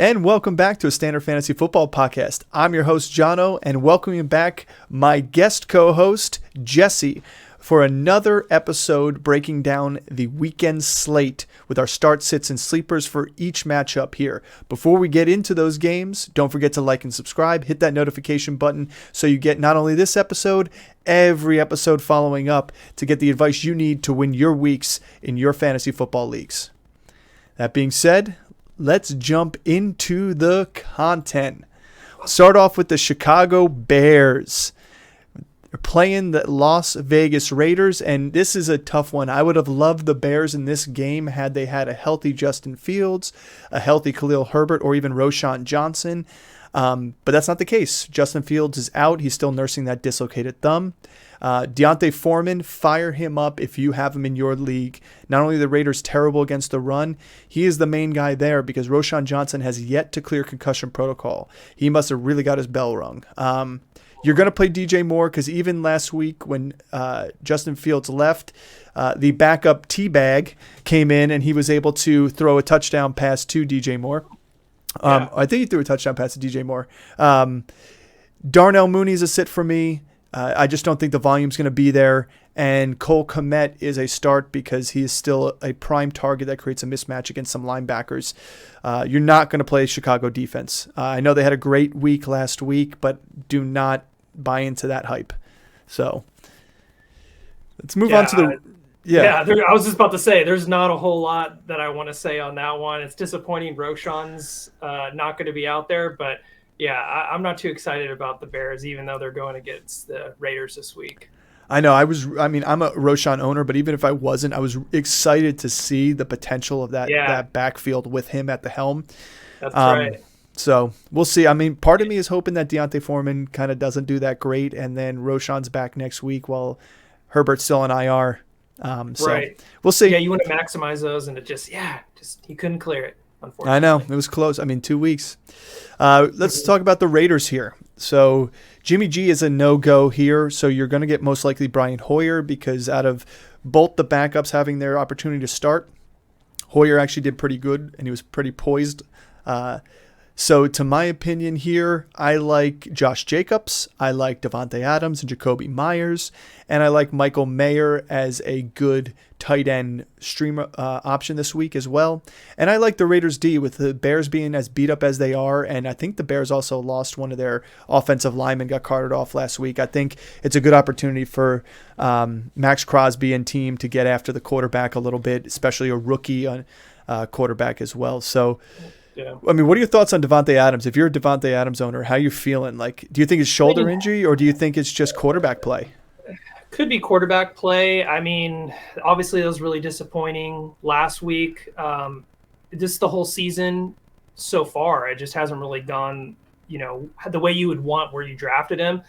And welcome back to a Standard Fantasy Football Podcast. I'm your host, Jono, and welcoming back my guest co-host, Jesse, for another episode breaking down the weekend slate with our start, sits, and sleepers for each matchup here. Before we get into those games, don't forget to like and subscribe, hit that notification button so you get not only this episode, every episode following up to get the advice you need to win your weeks in your fantasy football leagues. That being said, let's jump into the content. Start off with the Chicago Bears. They're playing the Las Vegas Raiders, and this is a tough one. I would have loved the Bears in this game had they had a healthy Justin Fields, a healthy Khalil Herbert, or even Roschon Johnson. But that's not the case. Justin Fields is out. He's still nursing that dislocated thumb. Deontay Foreman, fire him up if you have him in your league. Not only are the Raiders terrible against the run, he is the main guy there because Roschon Johnson has yet to clear concussion protocol. He must have really got his bell rung. You're going to play DJ Moore because even last week when Justin Fields left, the backup T-Bag came in and he was able to throw a touchdown pass to DJ Moore. I think he threw a touchdown pass to DJ Moore. Darnell Mooney's a sit for me. I just don't think the volume's going to be there. And Cole Kmet is a start because he is still a prime target that creates a mismatch against some linebackers. You're not going to play Chicago defense. I know they had a great week last week, but do not buy into that hype. So let's move on to the... I was just about to say, there's not a whole lot that I want to say on that one. It's disappointing Roschon's not going to be out there, but I'm not too excited about the Bears, even though they're going against the Raiders this week. I know. I'm a Roschon owner, but even if I wasn't, I was excited to see the potential of that backfield with him at the helm. That's right. So we'll see. I mean, part of me is hoping that Deontay Foreman kind of doesn't do that great, and then Roschon's back next week while Herbert's still on IR. Right. We'll see. Yeah, you want to maximize those, and he couldn't clear it, unfortunately. I know. It was close. 2 weeks. Let's talk about the Raiders here. So Jimmy G is a no-go here, so you're going to get most likely Brian Hoyer because out of both the backups having their opportunity to start, Hoyer actually did pretty good, and he was pretty poised. So to my opinion here, I like Josh Jacobs, I like Davante Adams and Jacoby Myers, and I like Michael Mayer as a good tight end streamer option this week as well. And I like the Raiders D with the Bears being as beat up as they are, and I think the Bears also lost one of their offensive linemen, got carted off last week. I think it's a good opportunity for Max Crosby and team to get after the quarterback a little bit, especially a rookie quarterback as well. So yeah. What are your thoughts on Davante Adams? If you're a Davante Adams owner, how are you feeling? Do you think it's shoulder injury or do you think it's just quarterback play? Could be quarterback play. Obviously that was really disappointing last week. Just the whole season so far, it just hasn't really gone, the way you would want where you drafted him.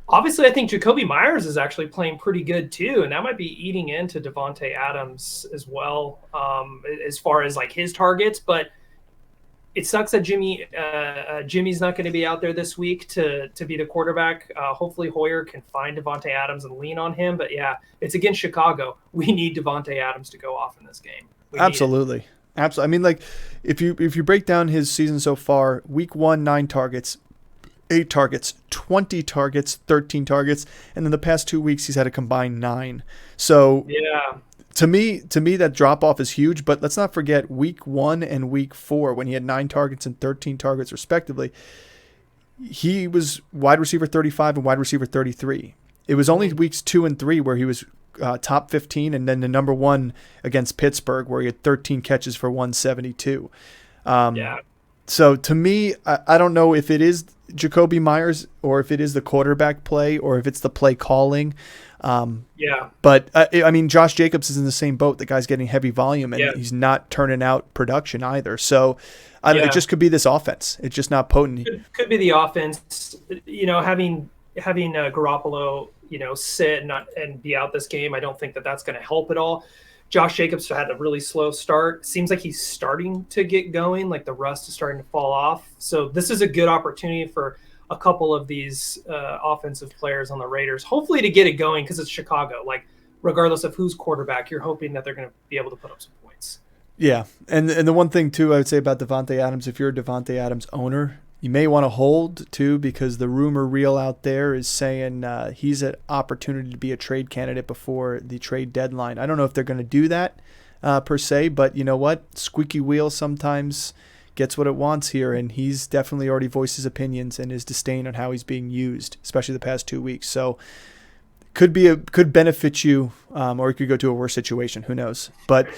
Obviously, I think Jacoby Myers is actually playing pretty good too, and that might be eating into Davante Adams as well, as far as his targets, but it sucks that Jimmy's not going to be out there this week to be the quarterback. Hopefully Hoyer can find Davante Adams and lean on him. But it's against Chicago. We need Davante Adams to go off in this game. Absolutely. If you break down his season so far, week 1, 9 targets, 8 targets, 20 targets, 13 targets, and then the past 2 weeks he's had a combined 9. So To me, that drop-off is huge, but let's not forget week 1 and week 4 when he had 9 targets and 13 targets respectively. He was wide receiver 35 and wide receiver 33. It was only weeks 2 and 3 where he was top 15 and then the number 1 against Pittsburgh where he had 13 catches for 172. So to me, I don't know if it is Jacoby Myers or if it is the quarterback play or if it's the play calling. But Josh Jacobs is in the same boat. The guy's getting heavy volume and he's not turning out production either. So it just could be this offense. It's just not potent. Could be the offense. Having Garoppolo, sit and be out this game. I don't think that's going to help at all. Josh Jacobs had a really slow start. Seems like he's starting to get going. The rust is starting to fall off. So this is a good opportunity for a couple of these offensive players on the Raiders, hopefully to get it going because it's Chicago. Regardless of who's quarterback, you're hoping that they're going to be able to put up some points. Yeah, and the one thing too I would say about Devontae Adams, if you're a Devontae Adams owner, you may want to hold too, because the rumor reel out there is saying he's an opportunity to be a trade candidate before the trade deadline. I don't know if they're going to do that per se, but you know what? Squeaky wheel sometimes gets what it wants here, and he's definitely already voiced his opinions and his disdain on how he's being used, especially the past 2 weeks. So could benefit you, or it could go to a worse situation. Who knows? But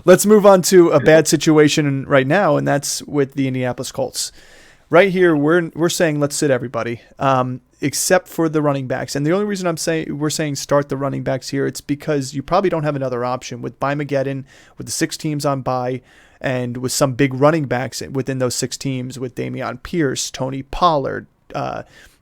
let's move on to a bad situation right now, and that's with the Indianapolis Colts. Right here, we're saying let's sit everybody, except for the running backs. And the only reason we're saying start the running backs here, it's because you probably don't have another option with BYEmageddon, with the 6 teams on bye, and with some big running backs within those 6 teams with Dameon Pierce, Tony Pollard,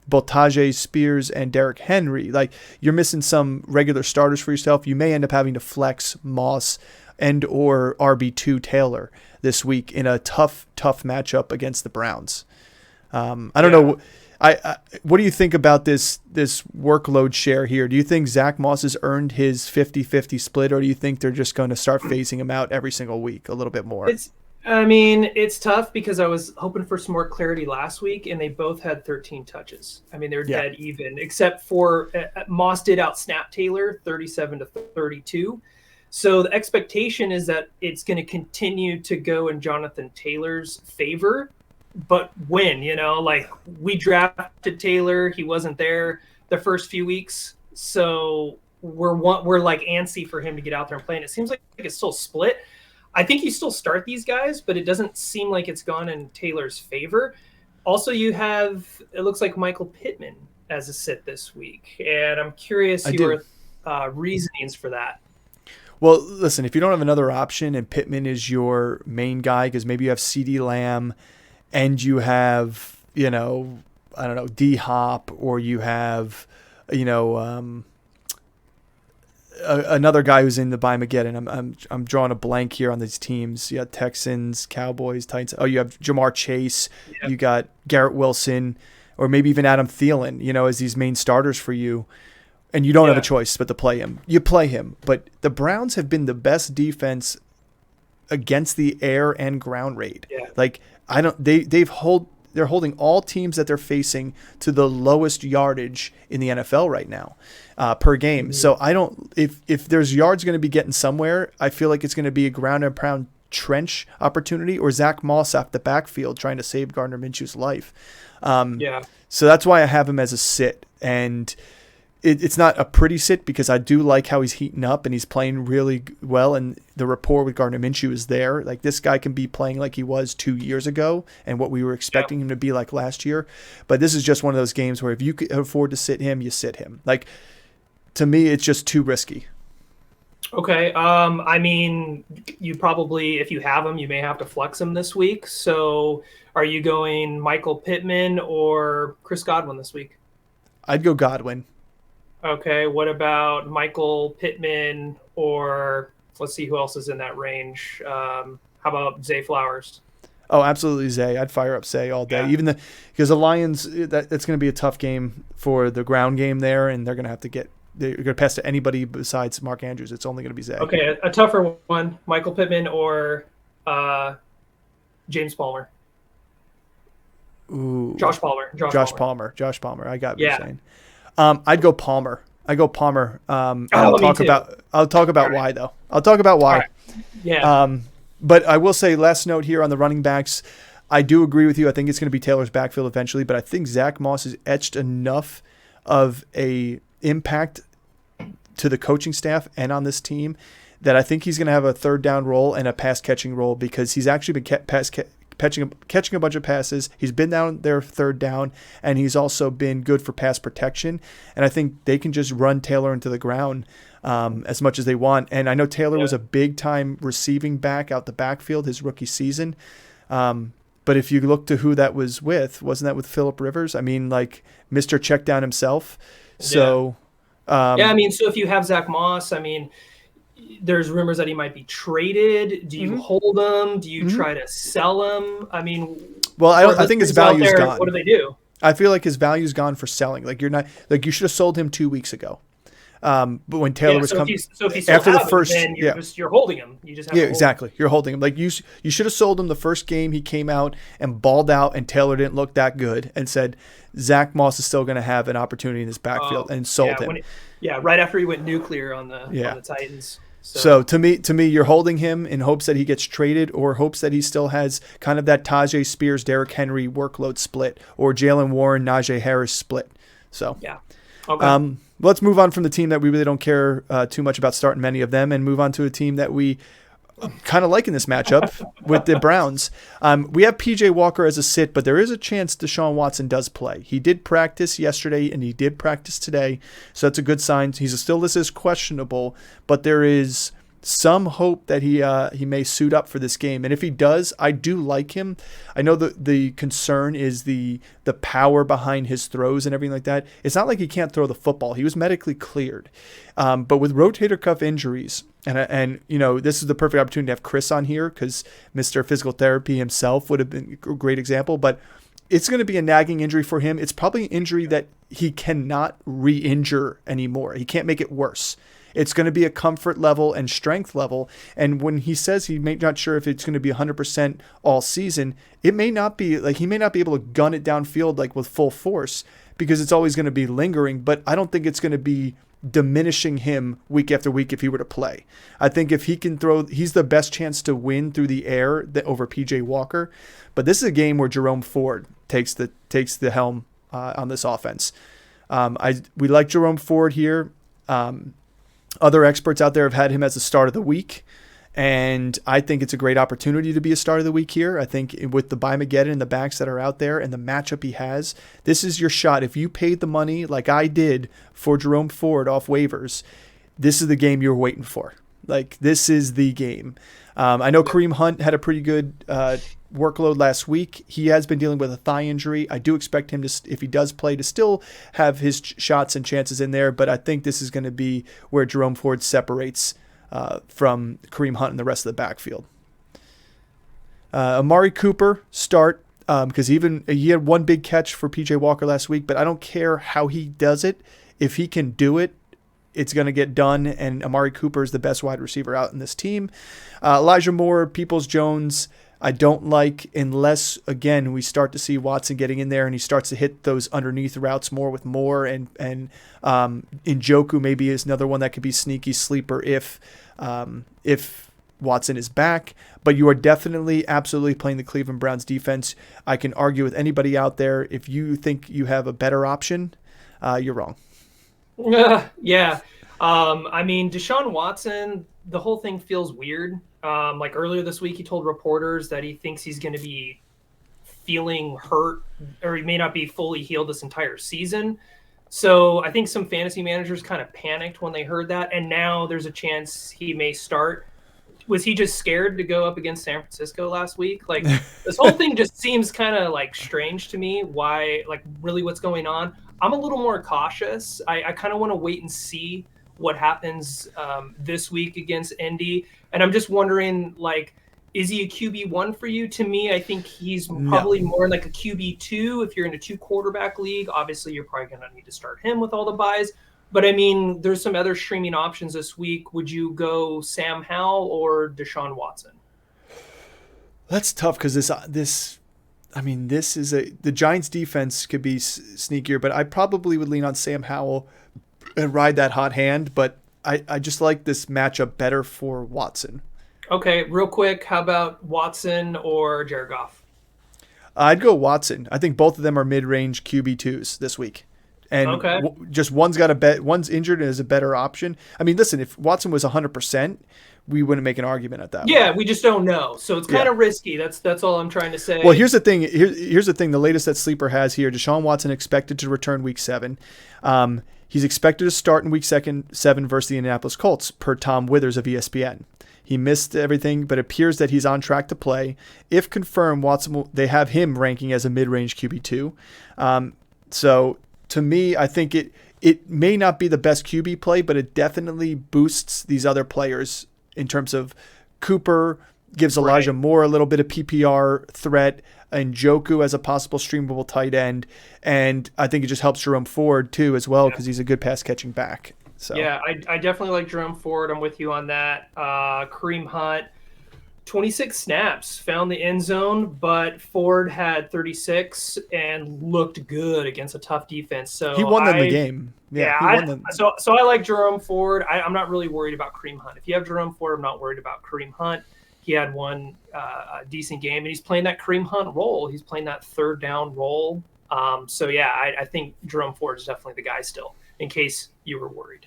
both Tajay Spears and Derrick Henry. Like, you're missing some regular starters for yourself. You may end up having to flex Moss and or RB2 Taylor this week in a tough matchup against the Browns. I don't know. What do you think about this workload share here? Do you think Zach Moss has earned his 50-50 split, or do you think they're just going to start phasing him out every single week a little bit more? It's tough because I was hoping for some more clarity last week, and they both had 13 touches. I mean, they were dead even, except for Moss did outsnap Taylor 37-32. So the expectation is that it's going to continue to go in Jonathan Taylor's favor. But when, like, we drafted Taylor, he wasn't there the first few weeks. So we're like antsy for him to get out there and play. And it seems like it's still split. I think you still start these guys, but it doesn't seem like it's gone in Taylor's favor. Also, you have, it looks like Michael Pittman as a sit this week. And I'm curious your reasonings for that. Well, listen, if you don't have another option and Pittman is your main guy, because maybe you have CeeDee Lamb and you have, I don't know, D-Hop, or you have, another guy who's in the BYEmageddon. I'm drawing a blank here on these teams. You got Texans, Cowboys, Titans. Oh, you have Jamar Chase. Yep. You got Garrett Wilson, or maybe even Adam Thielen, as these main starters for you. And you don't have a choice but to play him. You play him. But the Browns have been the best defense against the air and ground raid. Yeah. Like, they're holding all teams that they're facing to the lowest yardage in the NFL right now per game. Mm-hmm. So if there's yards going to be getting somewhere, I feel like it's going to be a ground and pound trench opportunity, or Zach Moss off the backfield trying to save Gardner Minshew's life. So that's why I have him as a sit. And it's not a pretty sit, because I do like how he's heating up and he's playing really well, and the rapport with Gardner Minshew is there. Like, this guy can be playing like he was 2 years ago and what we were expecting him to be like last year. But this is just one of those games where if you could afford to sit him, you sit him. Like, to me, it's just too risky. Okay. I mean, you probably, if you have him, you may have to flex him this week. So are you going Michael Pittman or Chris Godwin this week? I'd go Godwin. Okay, what about Michael Pittman, or let's see who else is in that range. How about Zay Flowers? Oh, absolutely, Zay. I'd fire up Zay all day. Yeah. Because the Lions, that's going to be a tough game for the ground game there, and they're going to pass to anybody besides Mark Andrews. It's only going to be Zay. Okay, a tougher one, Michael Pittman or James Palmer. Ooh. Josh Palmer. I got what you're saying. I'd go Palmer. I'll talk about why though. I'll talk about why. Right. Yeah. But I will say, last note here on the running backs, I do agree with you. I think it's going to be Taylor's backfield eventually, but I think Zach Moss has etched enough of a impact to the coaching staff and on this team that I think he's going to have a third down role and a pass catching role, because he's actually been catching a bunch of passes. He's been down there third down, and he's also been good for pass protection. And I think they can just run Taylor into the ground as much as they want. And I know Taylor was a big-time receiving back out the backfield his rookie season. But if you look to who that was with, wasn't that with Phillip Rivers? I mean, like, Mr. Checkdown himself. So, so if you have Zach Moss, I mean, there's rumors that he might be traded. Do you hold him? Do you try to sell him? I mean, I think his value's gone. What do they do? I feel like his value's gone for selling. Like, you should have sold him 2 weeks ago. But when Taylor was coming after the first, then you're holding him. You just have to exactly. You're holding him. Like you should have sold him the first game he came out and balled out, and Taylor didn't look that good, and said Zach Moss is still going to have an opportunity in this backfield, and sold him. Right after he went nuclear on the Titans. So to me, you're holding him in hopes that he gets traded, or hopes that he still has kind of that Tajay Spears, Derrick Henry workload split, or Jalen Warren, Najee Harris split. So yeah, okay. Let's move on from the team that we really don't care too much about starting many of them, and move on to a team that we kind of like in this matchup with the Browns. We have PJ Walker as a sit, but there is a chance Deshaun Watson does play. He did practice yesterday and he did practice today, so that's a good sign. He's still listed as questionable, but there is some hope that he may suit up for this game. And if he does, I do like him. I know the concern is the power behind his throws and everything like that. It's not like he can't throw the football. He was medically cleared. But with rotator cuff injuries, and this is the perfect opportunity to have Chris on here, because Mr. Physical Therapy himself would have been a great example. But it's going to be a nagging injury for him. It's probably an injury that he cannot re-injure anymore. He can't make it worse. It's going to be a comfort level and strength level. And when he says he may not sure if it's going to be 100% all season, it may not be. Like, he may not be able to gun it downfield like with full force, because it's always going to be lingering. But I don't think it's going to be diminishing him week after week if he were to play. I think if he can throw, he's the best chance to win through the air over PJ Walker. But this is a game where Jerome Ford takes the helm on this offense. We like Jerome Ford here. Other experts out there have had him as the start of the week, and I think it's a great opportunity to be a start of the week here. I think with the BYEmageddon and the backs that are out there and the matchup he has, this is your shot. If you paid the money like I did for Jerome Ford off waivers, this is the game you're waiting for. Like, this is the game. I know Kareem Hunt had a pretty good workload last week. He has been dealing with a thigh injury. I do expect him to, if he does play, to still have his shots and chances in there, but I think this is going to be where Jerome Ford separates from Kareem Hunt and the rest of the backfield. Amari Cooper start, because even he had one big catch for PJ Walker last week, but I don't care how he does it. If he can do it, it's going to get done, and Amari Cooper is the best wide receiver out in this team. Elijah Moore, Peoples-Jones, I don't like, unless, again, we start to see Watson getting in there and he starts to hit those underneath routes more with Moore, and Njoku maybe is another one that could be sneaky sleeper if Watson is back. But you are definitely absolutely playing the Cleveland Browns defense. I can argue with anybody out there. If you think you have a better option, you're wrong. Yeah. I mean, Deshaun Watson, the whole thing feels weird. Like earlier this week, he told reporters that he thinks he's going to be feeling hurt, or he may not be fully healed this entire season. So I think some fantasy managers kind of panicked when they heard that. And now there's a chance he may start. Was he just scared to go up against San Francisco last week? Like, this whole thing just seems kind of like strange to me. Why, like, really what's going on? I'm a little more cautious. I kind of want to wait and see what happens this week against Indy. And I'm just wondering, like, is he a QB1 for you? To me, I think he's probably more like a QB2 if you're in a 2-quarterback league. Obviously, you're probably going to need to start him with all the buys. But, I mean, there's some other streaming options this week. Would you go Sam Howell or Deshaun Watson? That's tough, because this is the Giants defense could be sneakier, but I probably would lean on Sam Howell and ride that hot hand. But I just like this matchup better for Watson. Okay, real quick, how about Watson or Jared Goff? I'd go Watson. I think both of them are mid-range QB2s this week. And just one's got a bet. One's injured and is a better option. I mean, listen, if Watson was 100%, we wouldn't make an argument at that. Yeah, we just don't know. So it's kind of risky. That's all I'm trying to say. Well, here's the thing. Here's the thing. The latest that Sleeper has here, Deshaun Watson expected to return week 7. He's expected to start in week 7 versus the Indianapolis Colts, per Tom Withers of ESPN. He missed everything, but appears that he's on track to play. If confirmed, they have him ranking as a mid-range QB2. So to me, I think it may not be the best QB play, but it definitely boosts these other players in terms of Cooper, gives Elijah Moore a little bit of PPR threat, and Njoku as a possible streamable tight end. And I think it just helps Jerome Ford too as well, because he's a good pass catching back. So Yeah, I definitely like Jerome Ford. I'm with you on that. Kareem Hunt, 26 snaps, found the end zone, but Ford had 36 and looked good against a tough defense. he So won them the game. Yeah, he won them. so I like Jerome Ford. I'm not really worried about Kareem Hunt. If you have Jerome Ford, I'm not worried about Kareem Hunt. He had one decent game, and he's playing that Kareem Hunt role. He's playing that third down role. So yeah, I think Jerome Ford is definitely the guy still, in case you were worried.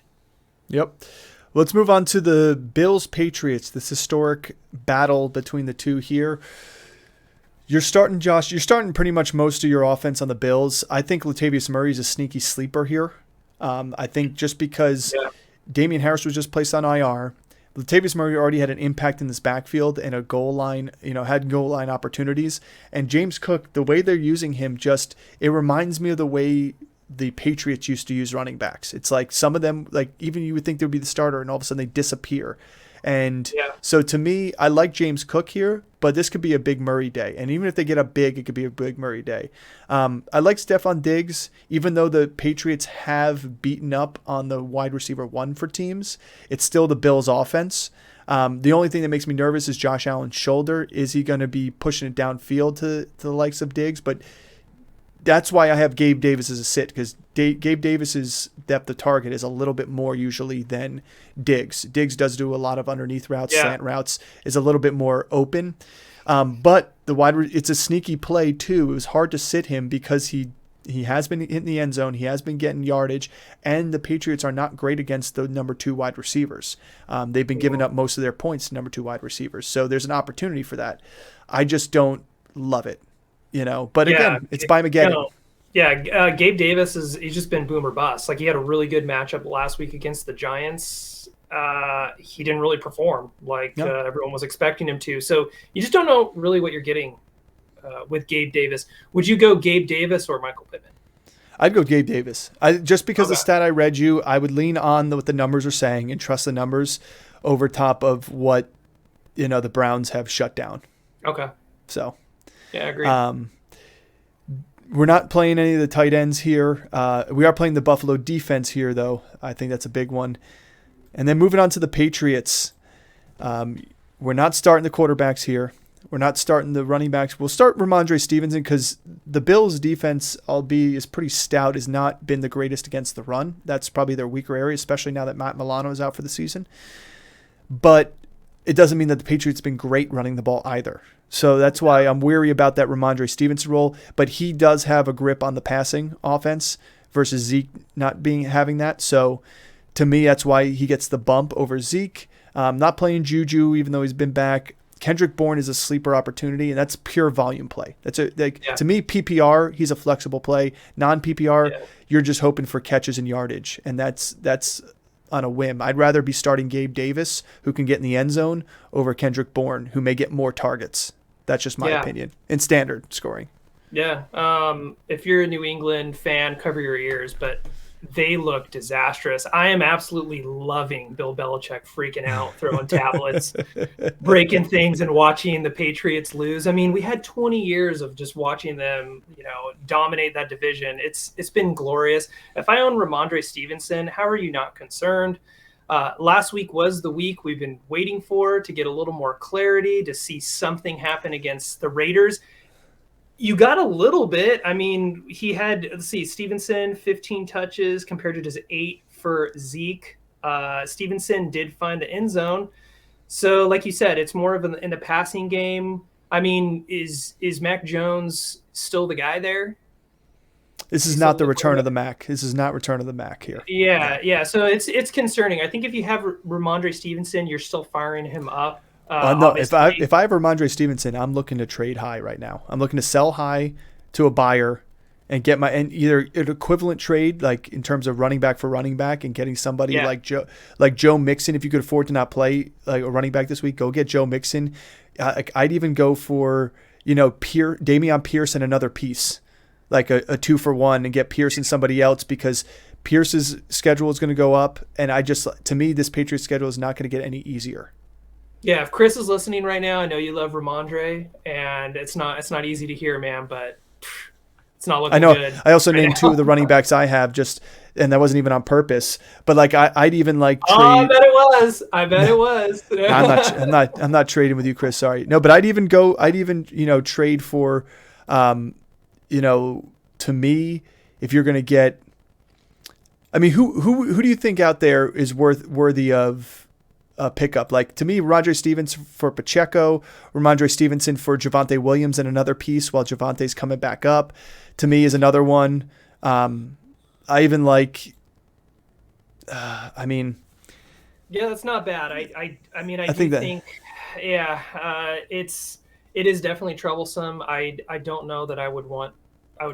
Yep. Let's move on to the Bills-Patriots, this historic battle between the two here. You're starting pretty much most of your offense on the Bills. I think Latavius Murray is a sneaky sleeper here. I think just because Damian Harris was just placed on IR, Latavius Murray already had an impact in this backfield and a goal line, had goal line opportunities. And James Cook, the way they're using him, it reminds me of the way the Patriots used to use running backs. It's like some of them, like even you would think they would be the starter, and all of a sudden they disappear. And so to me, I like James Cook here, but this could be a big Murray day. And even if they get up big, it could be a big Murray day. I like Stephon Diggs, even though the Patriots have beaten up on the wide receiver one for teams. It's still the Bills' offense. The only thing that makes me nervous is Josh Allen's shoulder. Is he going to be pushing it downfield to the likes of Diggs? But that's why I have Gabe Davis as a sit, because Gabe Davis's depth of target is a little bit more usually than Diggs. Diggs does do a lot of underneath routes, slant routes, is a little bit more open. But it's a sneaky play too. It was hard to sit him because he has been hitting the end zone. He has been getting yardage, and the Patriots are not great against the number 2 wide receivers. They've been giving up most of their points to number 2 wide receivers. So there's an opportunity for that. I just don't love it. But again, it's BYEmageddon. Gabe Davis he's just been boom or bust. Like, he had a really good matchup last week against the Giants. He didn't really perform like everyone was expecting him to. So you just don't know really what you're getting with Gabe Davis. Would you go Gabe Davis or Michael Pittman? I'd go Gabe Davis. Just because the stat I read you, I would lean on what the numbers are saying and trust the numbers over top of what the Browns have shut down. Okay. So. Yeah, I agree. We're not playing any of the tight ends here. We are playing the Buffalo defense here, though. I think that's a big one. And then moving on to the Patriots. We're not starting the quarterbacks here. We're not starting the running backs. We'll start Ramondre Stevenson because the Bills' defense, albeit is pretty stout, has not been the greatest against the run. That's probably their weaker area, especially now that Matt Milano is out for the season. But it doesn't mean that the Patriots have been great running the ball either. So that's why I'm weary about that Ramondre Stevenson role. But he does have a grip on the passing offense versus Zeke not having that. So to me, that's why he gets the bump over Zeke. Not playing Juju, even though he's been back. Kendrick Bourne is a sleeper opportunity, and that's pure volume play. To me, PPR, he's a flexible play. Non-PPR, you're just hoping for catches and yardage, and that's on a whim. I'd rather be starting Gabe Davis, who can get in the end zone, over Kendrick Bourne, who may get more targets. That's just my opinion in standard scoring. Yeah. If you're a New England fan, cover your ears, but they look disastrous. I am absolutely loving Bill Belichick freaking out, throwing tablets, breaking things, and watching the Patriots lose. I mean, we had 20 years of just watching them, dominate that division. It's been glorious. If I own Ramondre Stevenson, how are you not concerned? Last week was the week we've been waiting for to get a little more clarity, to see something happen against the Raiders. You got a little bit. I mean, he had, Stevenson, 15 touches compared to just 8 for Zeke. Stevenson did find the end zone. So like you said, it's more of in the passing game. I mean, is Mac Jones still the guy there? This is not the return of the Mac. This is not return of the Mac here. Yeah. So it's concerning. I think if you have Ramondre Stevenson, you're still firing him up. No, if I have Ramondre Stevenson, I'm looking to trade high right now. I'm looking to sell high to a buyer and get either an equivalent trade, like in terms of running back for running back, and getting somebody like Joe Mixon. If you could afford to not play like a running back this week, go get Joe Mixon. I'd even go for Dameon Pierce and another piece, like a 2-for-1, and get Pierce and somebody else, because Pierce's schedule is going to go up, and to me, this Patriots schedule is not going to get any easier. Yeah, if Chris is listening right now, I know you love Ramondre, and it's not easy to hear, man, but it's not looking good. I also named 2 of the running backs I have. Just and that wasn't even on purpose. But like I'd even like trade. Oh, I bet it was. I bet it was. I'm not trading with you, Chris. Sorry. No, but I'd even trade for, to me, if you're going to get, I mean, who do you think out there is worthy of a pickup? Like, to me, Ramondre Stevenson for Pacheco, Ramondre Stevenson for Javonte Williams and another piece while Javonte's coming back up, to me is another one. I even like, yeah, that's not bad. I it is definitely troublesome. I don't know that I would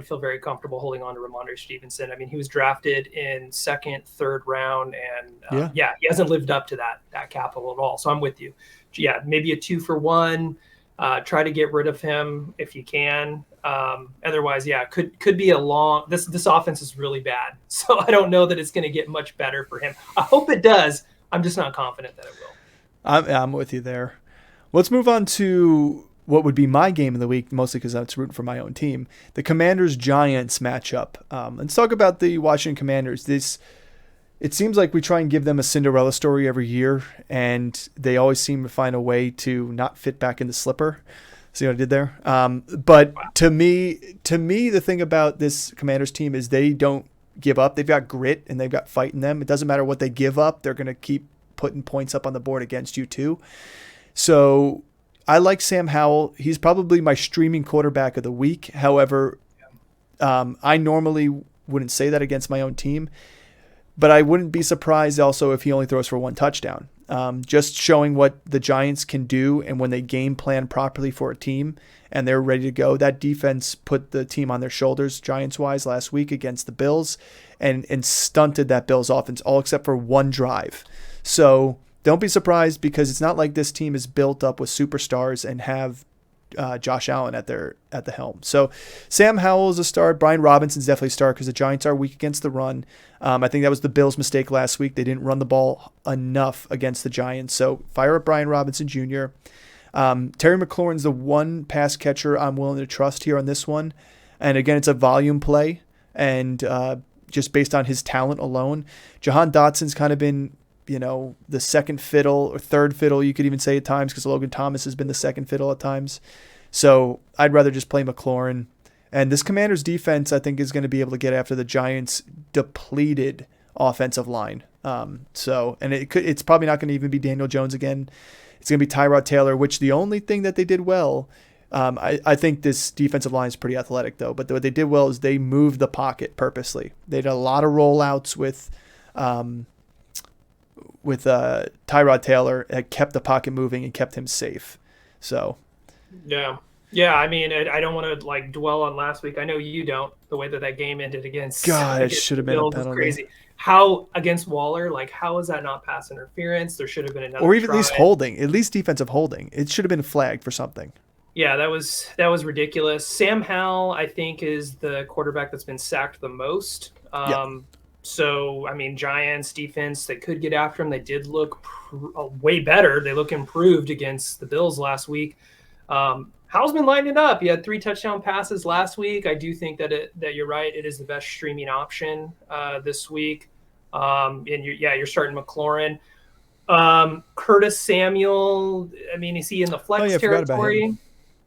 feel very comfortable holding on to Ramondre Stevenson. I mean, he was drafted in second, third round, and he hasn't lived up to that capital at all. So I'm with you. Yeah, maybe a 2-for-1. Try to get rid of him if you can. Otherwise, could be a long. This offense is really bad, so I don't know that it's going to get much better for him. I hope it does. I'm just not confident that it will. I'm with you there. Let's move on to what would be my game of the week, mostly because I'm rooting for my own team. The Commanders-Giants matchup. Let's talk about the Washington Commanders. It seems like we try and give them a Cinderella story every year, and they always seem to find a way to not fit back in the slipper. See what I did there? But to me, the thing about this Commanders team is they don't give up. They've got grit and they've got fight in them. It doesn't matter what they give up. They're going to keep putting points up on the board against you too. So I like Sam Howell. He's probably my streaming quarterback of the week. However, I normally wouldn't say that against my own team, but I wouldn't be surprised also if he only throws for one touchdown. Just showing what the Giants can do, and when they game plan properly for a team and they're ready to go, that defense put the team on their shoulders, Giants-wise, last week against the Bills and stunted that Bills offense, all except for one drive. So don't be surprised, because it's not like this team is built up with superstars and have Josh Allen at the helm. So Sam Howell is a start. Brian Robinson's definitely a start because the Giants are weak against the run. I think that was the Bills' mistake last week. They didn't run the ball enough against the Giants. So fire up Brian Robinson Jr. Terry McLaurin's the one pass catcher I'm willing to trust here on this one. And again, it's a volume play, and just based on his talent alone. Jahan Dotson's kind of been, the second fiddle or third fiddle, you could even say at times, because Logan Thomas has been the second fiddle at times. So I'd rather just play McLaurin. And this Commanders defense, I think, is going to be able to get after the Giants' depleted offensive line. It's probably not going to even be Daniel Jones again. It's going to be Tyrod Taylor, which the only thing that they did well, I think this defensive line is pretty athletic though, but what they did well is they moved the pocket purposely. They did a lot of rollouts with Tyrod Taylor. That kept the pocket moving and kept him safe. So yeah, I mean, I don't want to dwell on last week. I know you don't. The way that game ended against it should have been a penalty. Crazy. How against Waller? How is that not pass interference? There should have been another. Or even at least holding, at least defensive holding. It should have been flagged for something. Yeah, that was ridiculous. Sam Howell, I think, is the quarterback that's been sacked the most. So, I mean, Giants defense, they could get after him. They did look way better. They look improved against the Bills last week. Howell's been lining it up. He had 3 touchdown passes last week. I do think that you're right. It is the best streaming option this week. And you're starting McLaurin. Curtis Samuel, I mean, is he in the flex territory?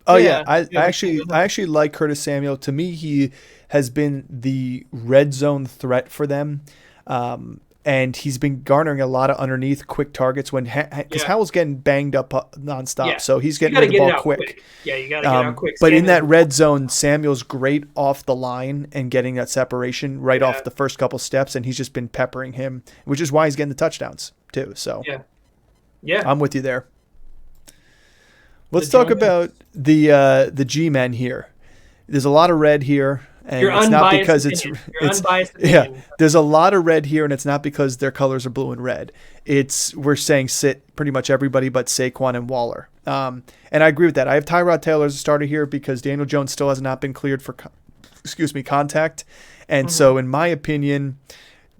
I actually like Curtis Samuel. To me, he has been the red zone threat for them. And he's been garnering a lot of underneath quick targets because Howell's getting banged up nonstop. Yeah. So he's getting rid of the ball quick. Yeah, you got to get out quick. But in that red zone, Samuel's great off the line and getting that separation right off the first couple steps. And he's just been peppering him, which is why he's getting the touchdowns too. So I'm with you there. Let's talk about the G-men here. There's a lot of red here. And it's not because it's there's a lot of red here, and it's not because their colors are blue and red. We're saying sit pretty much everybody but Saquon and Waller. And I agree with that. I have Tyrod Taylor as a starter here because Daniel Jones still has not been cleared for contact. And so in my opinion,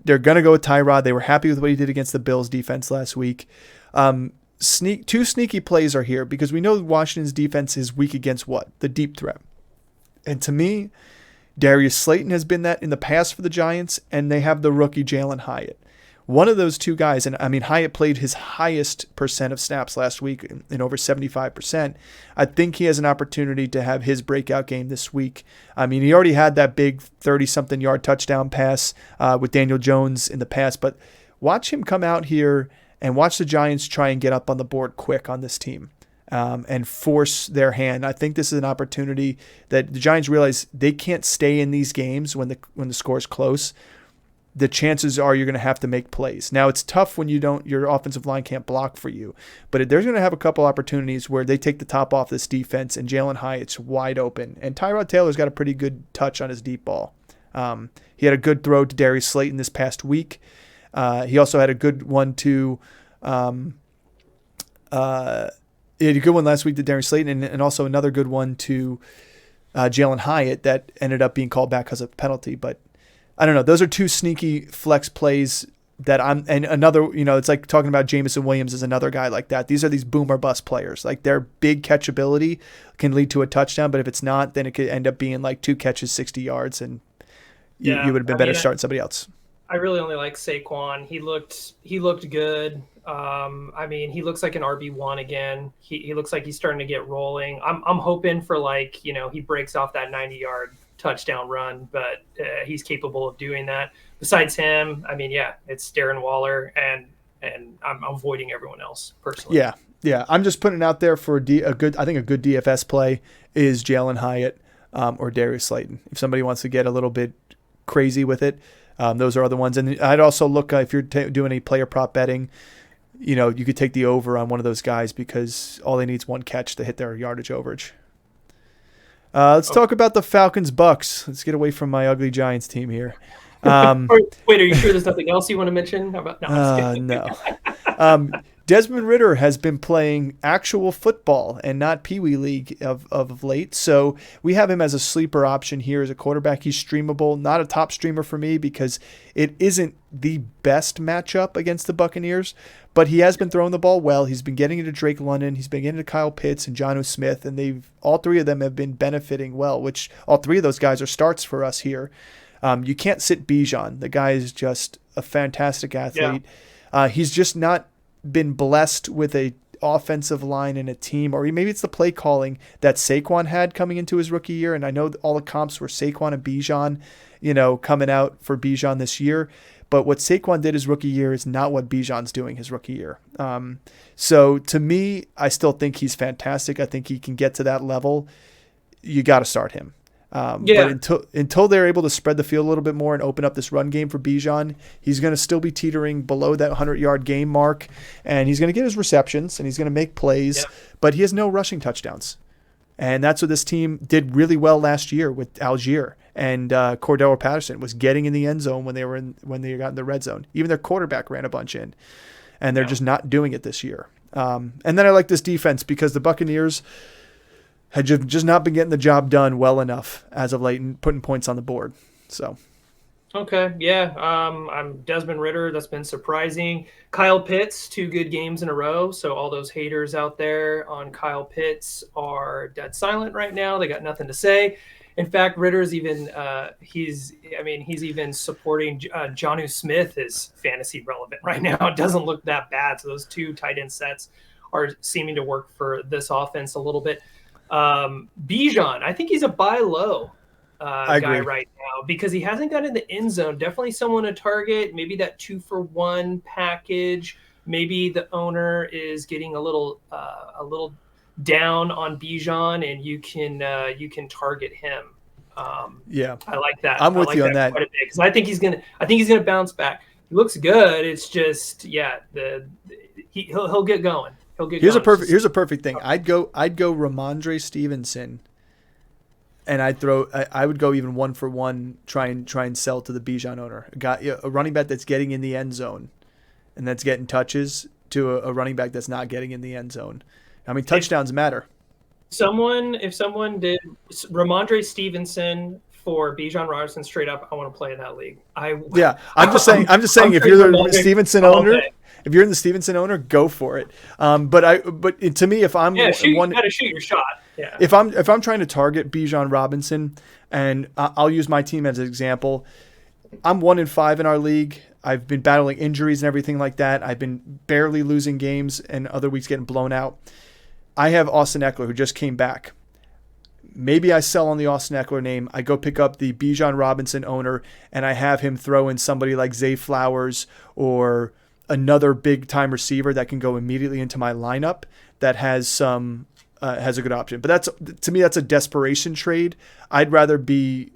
they're going to go with Tyrod. They were happy with what he did against the Bills defense last week. Two sneaky plays are here because we know Washington's defense is weak against what? The deep threat. And to me, Darius Slayton has been that in the past for the Giants, and they have the rookie Jalen Hyatt. One of those two guys, and I mean, Hyatt played his highest percent of snaps last week in over 75%. I think he has an opportunity to have his breakout game this week. I mean, he already had that big 30-something yard touchdown pass with Daniel Jones in the past, but watch him come out here and watch the Giants try and get up on the board quick on this team and force their hand. I think this is an opportunity that the Giants realize they can't stay in these games when the score is close. The chances are you're going to have to make plays. Now, it's tough when your offensive line can't block for you, but there's going to have a couple opportunities where they take the top off this defense and Jalen Hyatt's wide open. And Tyrod Taylor's got a pretty good touch on his deep ball. He had a good throw to Darius Slayton this past week. He also had a good one to he had a good one last week to Darius Slayton and also another good one to Jalen Hyatt that ended up being called back because of penalty, but I don't know. Those are two sneaky flex plays that and another, it's like talking about Jameson Williams as another guy like that. These are these boom or bust players. Like their big catchability can lead to a touchdown, but if it's not, then it could end up being like 2 catches, 60 yards, and you would have been better starting somebody else. I really only like Saquon. He looked good. I mean, he looks like an RB1 again. He looks like he's starting to get rolling. I'm hoping for he breaks off that 90-yard touchdown run, but he's capable of doing that. Besides him, I mean, it's Darren Waller, and I'm avoiding everyone else personally. Yeah. I'm just putting it out there for a good DFS play is Jalen Hyatt or Darius Slayton. If somebody wants to get a little bit crazy with it, those are other ones. And I'd also look if you're doing any player prop betting, you could take the over on one of those guys because all they need is one catch to hit their yardage overage. Let's talk about the Falcons Bucks. Let's get away from my ugly Giants team here. Wait, are you sure there's nothing else you want to mention? No. Desmond Ridder has been playing actual football and not Pee Wee League of late. So we have him as a sleeper option here as a quarterback. He's streamable, not a top streamer for me because it isn't the best matchup against the Buccaneers, but he has been throwing the ball well. He's been getting into Drake London. He's been getting to Kyle Pitts and Jonnu Smith, and all three of them have been benefiting well, which all three of those guys are starts for us here. You can't sit Bijan. The guy is just a fantastic athlete. Yeah. He's just not been blessed with a offensive line and a team, or maybe it's the play calling that Saquon had coming into his rookie year. And I know all the comps were Saquon and Bijan, coming out for Bijan this year. But what Saquon did his rookie year is not what Bijan's doing his rookie year. So to me, I still think he's fantastic. I think he can get to that level. You got to start him. But until they're able to spread the field a little bit more and open up this run game for Bijan, he's going to still be teetering below that 100-yard game mark, and he's going to get his receptions and he's going to make plays, but he has no rushing touchdowns. And that's what this team did really well last year with Algier and Cordell Patterson was getting in the end zone when they got in the red zone. Even their quarterback ran a bunch in, and they're just not doing it this year. And then I like this defense because the Buccaneers had just not been getting the job done well enough as of late and putting points on the board. So, okay, I'm Desmond Ridder. That's been surprising. Kyle Pitts, 2 good games in a row. So all those haters out there on Kyle Pitts are dead silent right now. They got nothing to say. In fact, Ritter's even he's even supporting Jonnu Smith is fantasy relevant right now. It doesn't look that bad. So those 2 tight end sets are seeming to work for this offense a little bit. Bijan, I think he's a buy low guy right now because he hasn't got in the end zone. Definitely someone to target. Maybe that 2-for-1 package. Maybe the owner is getting a little down on Bijan, and you can target him. I like that. I'm with you on that quite a bit because I think he's gonna bounce back. He looks good. It's just he'll get going. Here's a perfect thing. I'd go Ramondre Stevenson, and I would go even 1-for-1. Try and sell to the Bijan owner. A running back that's getting in the end zone, and that's getting touches to a running back that's not getting in the end zone. I mean, touchdowns matter. If someone did Ramondre Stevenson for Bijan Robinson straight up, I want to play in that league. I'm just saying if you're the Stevenson owner. If you're in the Stevenson owner, go for it. But to me, if I'm you got to shoot your shot. Yeah. If I'm trying to target Bijan Robinson, and I'll use my team as an example, I'm 1-5 in our league. I've been battling injuries and everything like that. I've been barely losing games and other weeks getting blown out. I have Austin Eckler, who just came back. Maybe I sell on the Austin Eckler name. I go pick up the Bijan Robinson owner, and I have him throw in somebody like Zay Flowers or another big-time receiver that can go immediately into my lineup that has some has a good option. But to me, that's a desperation trade. I'd rather be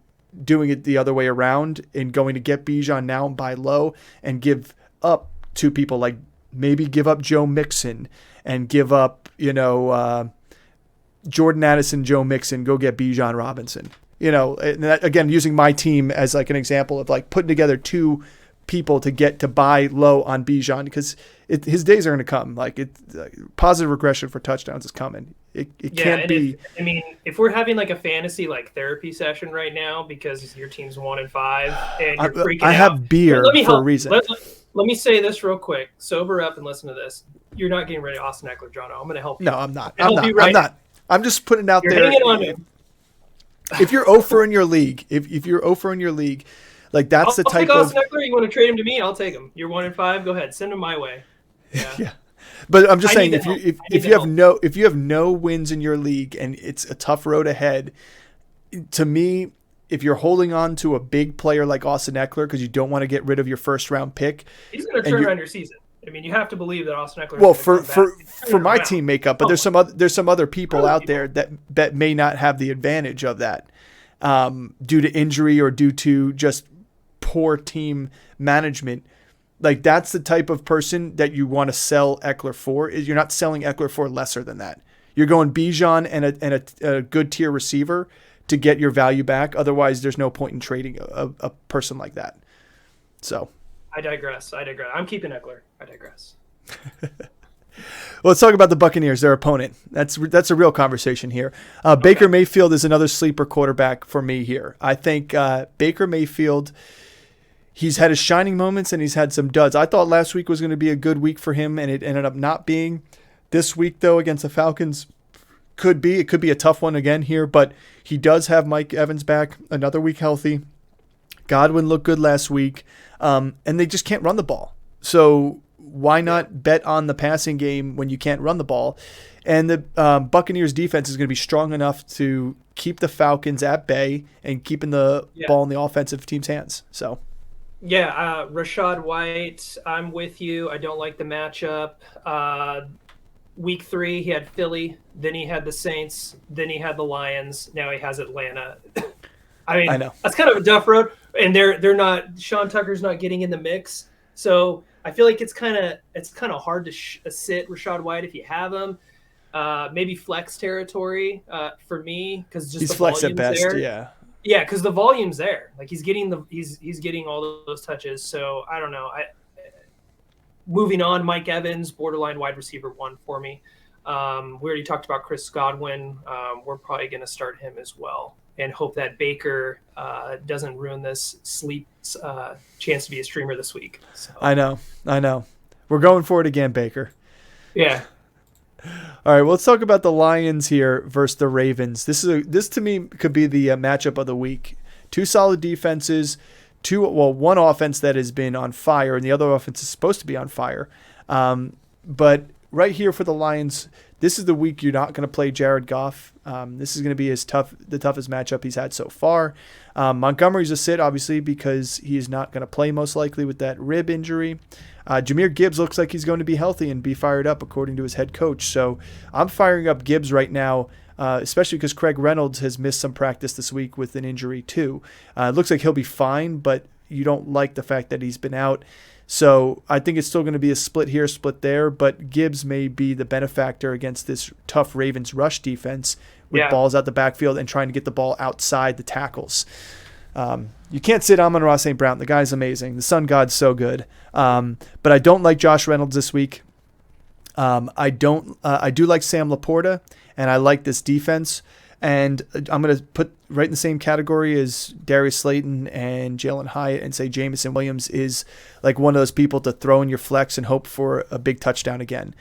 doing it the other way around and going to get Bijan now and buy low and give up to people like maybe give up Joe Mixon and give up, Jordan Addison, Joe Mixon, go get Bijan Robinson. And that, again, using my team as like an example of like putting together two people to buy low on Bijan because his days are going to come. Like positive regression for touchdowns is coming. It can't be. If we're having like a fantasy like therapy session right now because your team's 1-5 and you're freaking out. I have beer for a reason. Let me say this real quick. Sober up and listen to this. You're not getting rid of Austin Eckler, John. I'm going to help you. No, I'm not. I'm not. I'm just putting it out You're there. Hanging on him. If you're 0 in your league, if you're 0 in your league, like that's the type of. I'll take Austin Eckler. You want to trade him to me? I'll take him. You're 1-5. Go ahead. Send him my way. Yeah. Yeah. But I'm just saying, if you have no wins in your league and it's a tough road ahead, to me, if you're holding on to a big player like Austin Eckler because you don't want to get rid of your first round pick, he's going to turn around your season. You have to believe that Austin Eckler. Well, for my team makeup, but there's some other people out there that may not have the advantage of that due to injury or due to just poor team management. Like that's the type of person that you want to sell Eckler for. Is you're not selling Eckler for lesser than that. You're going Bijan and a good tier receiver to get your value back. Otherwise, there's no point in trading a person like that. So. I digress. I'm keeping Eckler. I digress. Well, let's talk about the Buccaneers, their opponent. That's a real conversation here. Baker Mayfield is another sleeper quarterback for me here. I think Baker Mayfield, he's had his shining moments and he's had some duds. I thought last week was going to be a good week for him, and it ended up not being. This week, though, against the Falcons, it could be a tough one again here, but he does have Mike Evans back, another week healthy. Godwin looked good last week, and they just can't run the ball. So why not bet on the passing game when you can't run the ball? And the Buccaneers defense is going to be strong enough to keep the Falcons at bay and keeping the ball in the offensive team's hands. So, Rachaad White, I'm with you. I don't like the matchup. Week 3, he had Philly, then he had the Saints, then he had the Lions, now he has Atlanta. I know that's kind of a tough road, and they're not. Sean Tucker's not getting in the mix, so I feel like it's kind of hard to sit Rachaad White if you have him. Maybe flex territory for me because just he's the flex at best, there. Yeah, because the volume's there. Like he's getting all those touches. So I don't know. Moving on, Mike Evans, borderline wide receiver 1 for me. We already talked about Chris Godwin. We're probably going to start him as well, and hope that Baker doesn't ruin this sleep chance to be a streamer this week. So. I know. We're going for it again, Baker. Yeah. All right, well, let's talk about the Lions here versus the Ravens. This to me could be the matchup of the week. Two solid defenses, one offense that has been on fire, and the other offense is supposed to be on fire. But right here for the Lions, this is the week you're not going to play Jared Goff. This is going to be the toughest matchup he's had so far. Montgomery's a sit, obviously, because he is not going to play most likely with that rib injury. Jahmyr Gibbs looks like he's going to be healthy and be fired up, according to his head coach. So I'm firing up Gibbs right now, especially because Craig Reynolds has missed some practice this week with an injury too. It looks like he'll be fine, but you don't like the fact that he's been out. So I think it's still going to be a split here, split there, but Gibbs may be the benefactor against this tough Ravens rush defense with balls out the backfield and trying to get the ball outside the tackles. You can't sit Amon-Ra St. Brown. The guy's amazing. The sun god's so good. But I don't like Josh Reynolds this week. I do like Sam Laporta, and I like this defense. And I'm going to put right in the same category as Darius Slayton and Jalen Hyatt and say Jameson Williams is like one of those people to throw in your flex and hope for a big touchdown again,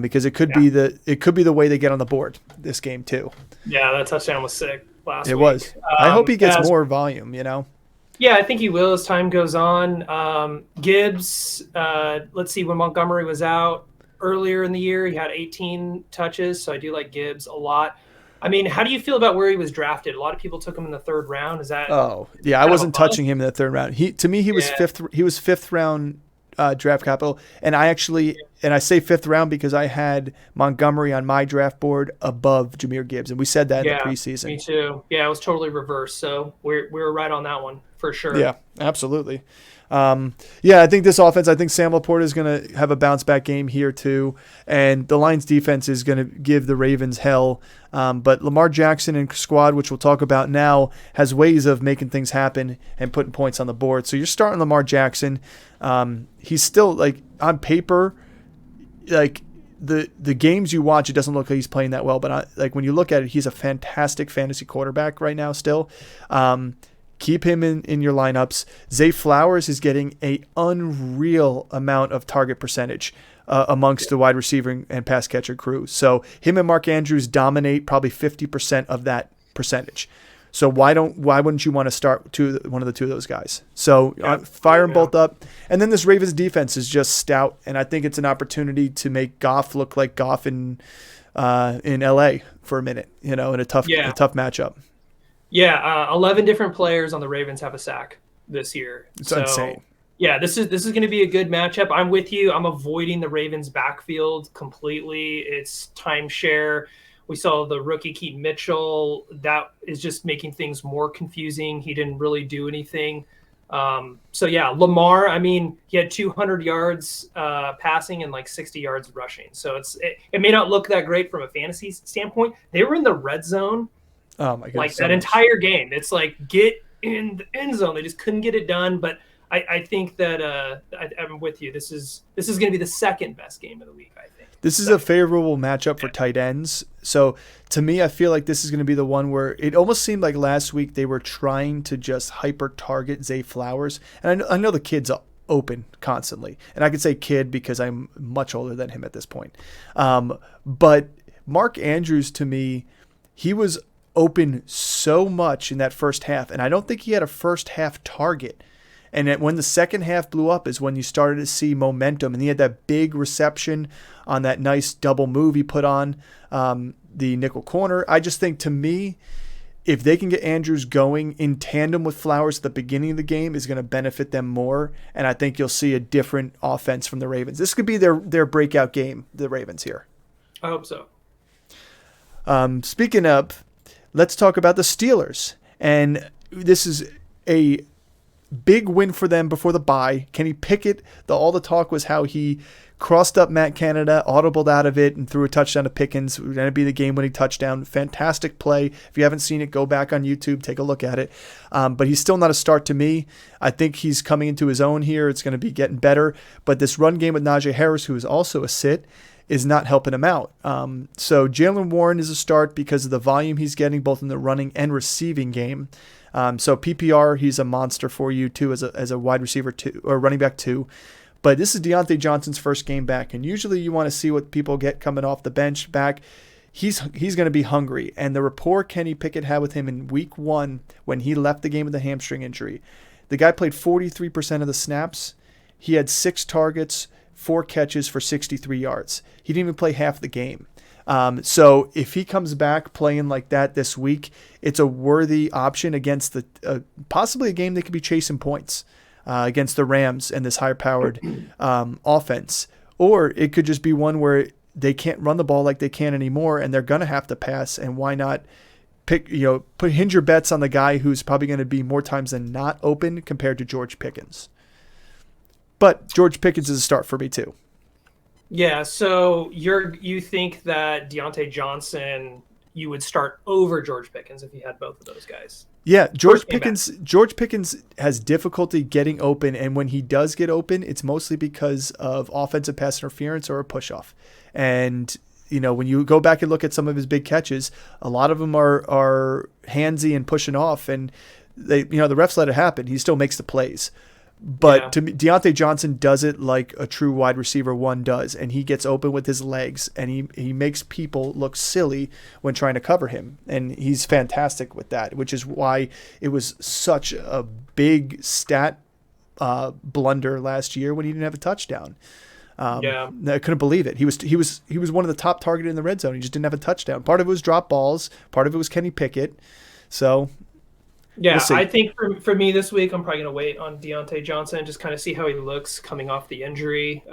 because it could be the way they get on the board this game too. Yeah, that touchdown was sick last week. It was. I hope he gets more volume, Yeah, I think he will as time goes on. Gibbs, let's see, when Montgomery was out earlier in the year, he had 18 touches, so I do like Gibbs a lot. I mean, how do you feel about where he was drafted? A lot of people took him in the third round. Is that? Oh, yeah, I wasn't touching him in the third round. He was fifth. He was fifth round draft capital, and I say fifth round because I had Montgomery on my draft board above Jahmyr Gibbs, and we said that in the preseason. Me too. Yeah, it was totally reversed. So we were right on that one for sure. Yeah, absolutely. I think this offense, I think Sam Laporta is going to have a bounce back game here too. And the Lions defense is going to give the Ravens hell. But Lamar Jackson and squad, which we'll talk about now, has ways of making things happen and putting points on the board. So you're starting Lamar Jackson. He's still like on paper, like the games you watch, it doesn't look like he's playing that well, but like when you look at it, he's a fantastic fantasy quarterback right now still. Keep him in your lineups. Zay Flowers is getting an unreal amount of target percentage amongst the wide receiver and pass catcher crew. So him and Mark Andrews dominate probably 50% of that percentage. So why wouldn't you want to start one of the two of those guys? So fire them both up. And then this Ravens defense is just stout, and I think it's an opportunity to make Goff look like Goff in LA for a minute, in a tough matchup. Yeah, 11 different players on the Ravens have a sack this year. It's insane. Yeah, this is going to be a good matchup. I'm with you. I'm avoiding the Ravens backfield completely. It's timeshare. We saw the rookie Keaton Mitchell. That is just making things more confusing. He didn't really do anything. Lamar, I mean, he had 200 yards passing and like 60 yards rushing. So it may not look that great from a fantasy standpoint. They were in the red zone. Oh my goodness. Like that entire game. It's like get in the end zone. They just couldn't get it done. But I think that I'm with you. This is going to be the second best game of the week, I think. This is a favorable matchup for tight ends. So to me, I feel like this is going to be the one where it almost seemed like last week they were trying to just hyper target Zay Flowers. And I know the kid's open constantly. And I could say kid because I'm much older than him at this point. But Mark Andrews, to me, he was open so much in that first half, and I don't think he had a first half target. And when the second half blew up is when you started to see momentum, and he had that big reception on that nice double move he put on the nickel corner. I just think, to me, if they can get Andrews going in tandem with Flowers at the beginning of the game, is going to benefit them more, and I think you'll see a different offense from the Ravens. This could be their breakout game, the Ravens here. I hope so. Speaking of, let's talk about the Steelers. And this is a big win for them before the bye. Kenny Pickett, all the talk was how he crossed up Matt Canada, audibled out of it, and threw a touchdown to Pickens. It was going to be the game-winning touchdown. Fantastic play. If you haven't seen it, go back on YouTube, take a look at it. But he's still not a start to me. I think he's coming into his own here. It's going to be getting better. But this run game with Najee Harris, who is also a sit, is not helping him out. So Jaylen Warren is a start because of the volume he's getting both in the running and receiving game. So PPR, he's a monster for you too as a wide receiver too, or running back too. But this is Deontay Johnson's first game back, and usually you want to see what people get coming off the bench back. He's going to be hungry, and the rapport Kenny Pickett had with him in week 1 when he left the game with a hamstring injury. The guy played 43% of the snaps. He had 6 targets, 4 catches for 63 yards. He didn't even play half the game. So if he comes back playing like that this week, it's a worthy option against possibly a game they could be chasing points against the Rams and this high-powered offense. Or it could just be one where they can't run the ball like they can anymore, and they're going to have to pass. And why not hinge your bets on the guy who's probably going to be more times than not open compared to George Pickens. But George Pickens is a start for me too. Yeah, so you think that Deontay Johnson you would start over George Pickens if you had both of those guys? Yeah, George Pickens has difficulty getting open, and when he does get open, it's mostly because of offensive pass interference or a push-off. And when you go back and look at some of his big catches, a lot of them are handsy and pushing off, and the refs let it happen. He still makes the plays. But to me, Deontay Johnson does it like a true wide receiver one does, and he gets open with his legs, and he makes people look silly when trying to cover him, and he's fantastic with that, which is why it was such a big stat blunder last year when he didn't have a touchdown. I couldn't believe it. He was one of the top targeted in the red zone. He just didn't have a touchdown. Part of it was drop balls. Part of it was Kenny Pickett. So. Yeah, I think for me this week, I'm probably going to wait on Deontay Johnson and just kind of see how he looks coming off the injury.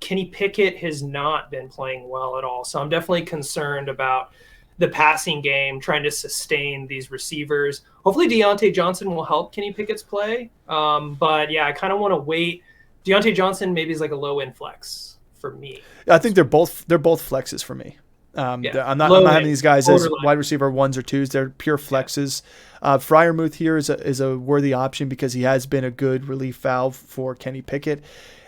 Kenny Pickett has not been playing well at all, so I'm definitely concerned about the passing game, trying to sustain these receivers. Hopefully Deontay Johnson will help Kenny Pickett's play, but yeah, I kind of want to wait. Deontay Johnson maybe is like a low-end flex for me. I think they're both flexes for me. I'm not having these guys as wide receiver ones or twos. They're pure flexes. Freiermuth here is a worthy option because he has been a good relief valve for Kenny Pickett.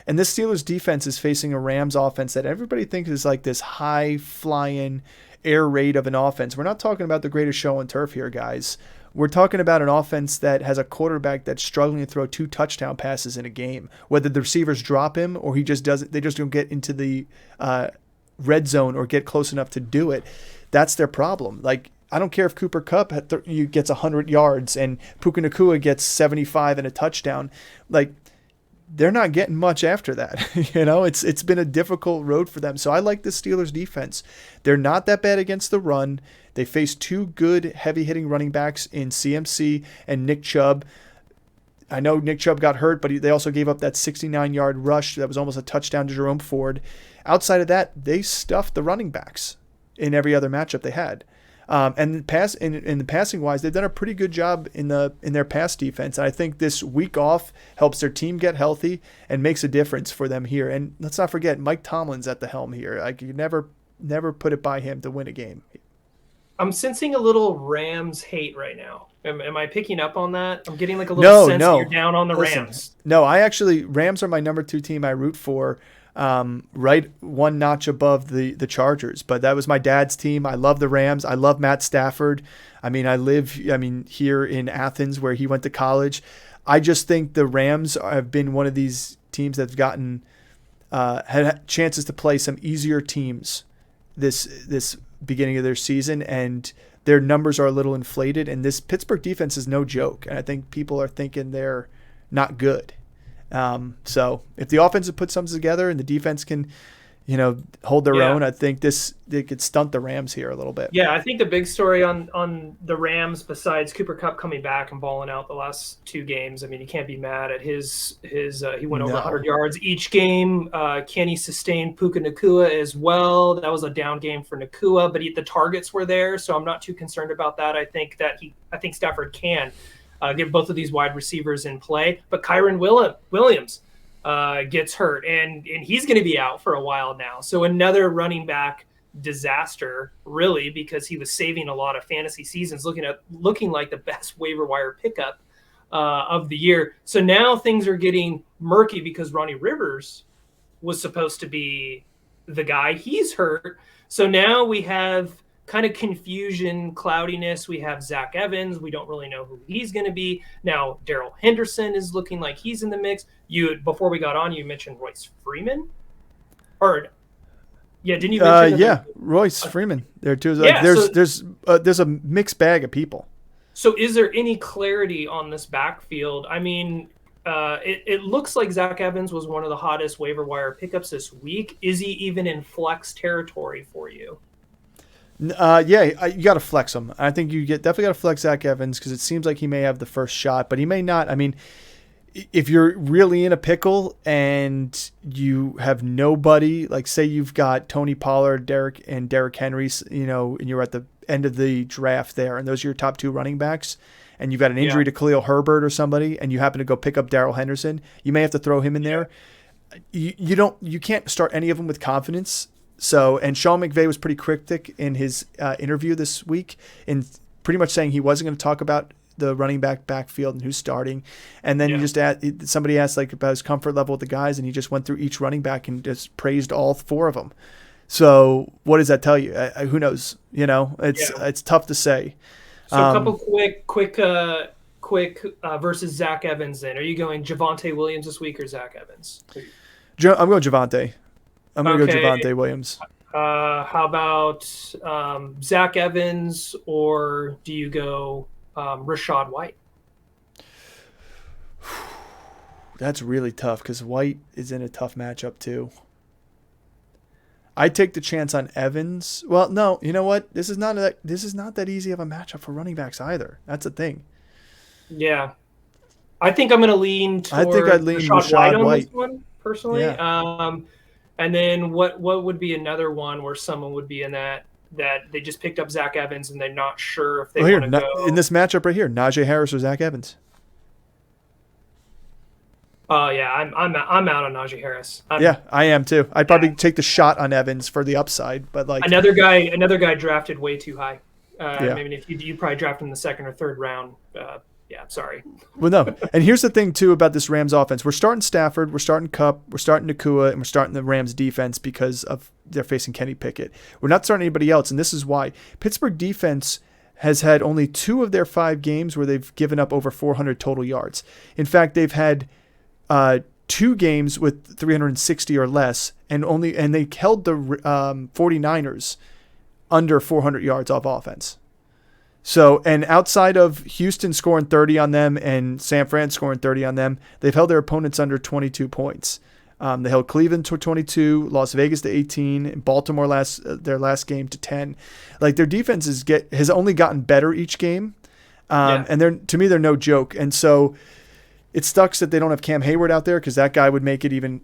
And this Steelers defense is facing a Rams offense that everybody thinks is like this high-flying air raid of an offense. We're not talking about the greatest show on turf here, guys. We're talking about an offense that has a quarterback that's struggling to throw 2 touchdown passes in a game. Whether the receivers drop him or he just doesn't, they just don't get into the red zone or get close enough to do it. That's their problem. Like, I don't care if Cooper Kupp gets 100 yards and Puka Nacua gets 75 and a touchdown. Like, they're not getting much after that. It's been a difficult road for them. So I like the Steelers defense. They're not that bad against the run. They face 2 good heavy-hitting running backs in CMC and Nick Chubb. I know Nick Chubb got hurt, but they also gave up that 69-yard rush that was almost a touchdown to Jerome Ford. Outside of that, they stuffed the running backs in every other matchup they had. And in the passing wise, they've done a pretty good job in their pass defense. And I think this week off helps their team get healthy and makes a difference for them here. And let's not forget, Mike Tomlin's at the helm here. Like, you never put it by him to win a game. I'm sensing a little Rams hate right now. Am I picking up on that? I'm getting like a little sense that you're down on the Rams. No, Rams are my number 2 team I root for. Right one notch above the Chargers, but that was my dad's team. I love the Rams. I love Matt Stafford. I live here in Athens where he went to college. I just think the Rams have been one of these teams that's gotten had chances to play some easier teams this beginning of their season, and their numbers are a little inflated, and this Pittsburgh defense is no joke, and I think people are thinking they're not good. So if the offense puts something together and the defense can, hold their own, I think they could stunt the Rams here a little bit. Yeah, I think the big story on the Rams, besides Cooper Kupp coming back and balling out the last 2 games, you can't be mad at his he went over 100 yards each game. Can he sustain Puka Nacua as well? That was a down game for Nacua, but the targets were there, so I'm not too concerned about that. I think Stafford can get both of these wide receivers in play, but Kyron Williams gets hurt, and he's going to be out for a while now. So another running back disaster, really, because he was saving a lot of fantasy seasons, looking like the best waiver wire pickup of the year. So now things are getting murky because Ronnie Rivers was supposed to be the guy. He's hurt. So now we have kind of confusion, cloudiness. We have Zach Evans. We don't really know who he's going to be. Now, Darrell Henderson is looking like he's in the mix. Before we got on, you mentioned Royce Freeman. Didn't you mention Royce Freeman there too. There's a mixed bag of people. So is there any clarity on this backfield? It looks like Zach Evans was one of the hottest waiver wire pickups this week. Is he even in flex territory for you? You got to flex him. I think you definitely got to flex Zach Evans because it seems like he may have the first shot, but he may not. If you're really in a pickle and you have nobody, like say you've got Tony Pollard, Derrick Henry, and you're at the end of the draft there, and those are your top 2 running backs, and you've got an injury to Khalil Herbert or somebody, and you happen to go pick up Darrell Henderson, you may have to throw him in there. You can't start any of them with confidence. So, and Sean McVay was pretty cryptic in his interview this week in pretty much saying he wasn't going to talk about the running backfield and who's starting. And then somebody asked about his comfort level with the guys, and he just went through each running back and just praised all 4 of them. So what does that tell you? Who knows? It's tough to say. So a couple quick versus Zach Evans then. Are you going Javonte Williams this week or Zach Evans? I'm going Javonte. I'm going to go Javonte Williams. How about Zach Evans, or do you go Rachaad White? That's really tough because White is in a tough matchup too. I take the chance on Evans. Well, no, you know what? This is not that easy of a matchup for running backs either. That's the thing. Yeah, I think I'm going to lean toward Rachaad White on this one personally. Yeah. And then what would be another one where someone would be in that they just picked up Zach Evans and they're not sure if they want to go in this matchup right here, Najee Harris or Zach Evans. Oh yeah, I'm out on Najee Harris. I am too. I'd probably take the shot on Evans for the upside, but like another guy drafted way too high. Maybe if you probably draft him in the second or third round. Sorry. Well, no. And here's the thing too about this Rams offense: we're starting Stafford, we're starting Kupp, we're starting Nakua, and we're starting the Rams defense because of they're facing Kenny Pickett. We're not starting anybody else, and this is why Pittsburgh defense has had only 2 of their 5 games where they've given up over 400 total yards. In fact, they've had 2 games with 360 or less, and they held the 49ers under 400 yards off offense. So, and outside of Houston scoring 30 on them and San Fran scoring 30 on them, they've held their opponents under 22 points. They held Cleveland to 22, Las Vegas to 18, and Baltimore their last game to 10. Like their defense has only gotten better each game, and to me they're no joke. And so it sucks that they don't have Cam Hayward out there because that guy would make it even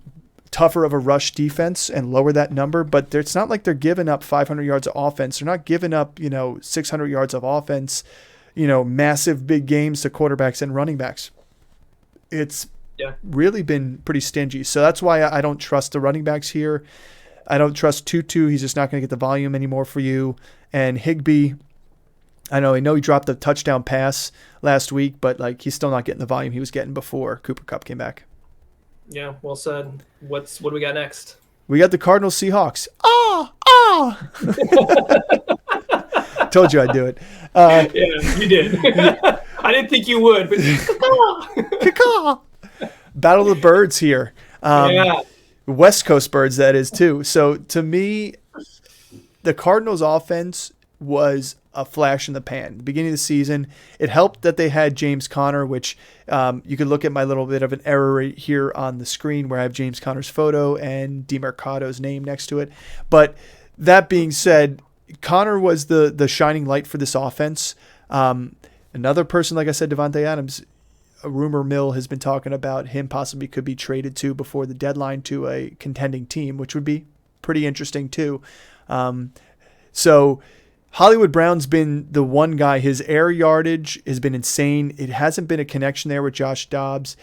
tougher of a rush defense and lower that number. But it's not like they're giving up 500 yards of offense. They're not giving up 600 yards of offense, massive big games to quarterbacks and running backs. It's really been pretty stingy. So that's why I don't trust the running backs here. I don't trust Tutu. He's just not going to get the volume anymore for you. And Higbee, I know he dropped a touchdown pass last week, but like he's still not getting the volume he was getting before Cooper Kupp came back. Yeah, well said. What do we got next? We got the Cardinals Seahawks. Told you I'd do it. Yeah, you did. I didn't think you would, but Battle of the Birds here. West Coast Birds, that is, too. So, to me, the Cardinals' offense was a flash in the pan. Beginning of the season, it helped that they had James Conner, which you could look at my little bit of an error right here on the screen where I have James Conner's photo and DeMercado's name next to it. But that being said, Conner was the shining light for this offense. Another person, like I said, Devontae Adams, a rumor mill has been talking about him possibly could be traded to before the deadline to a contending team, which would be pretty interesting too. So Hollywood Brown's been the one guy. His air yardage has been insane. It hasn't been a connection there with Josh Dobbs.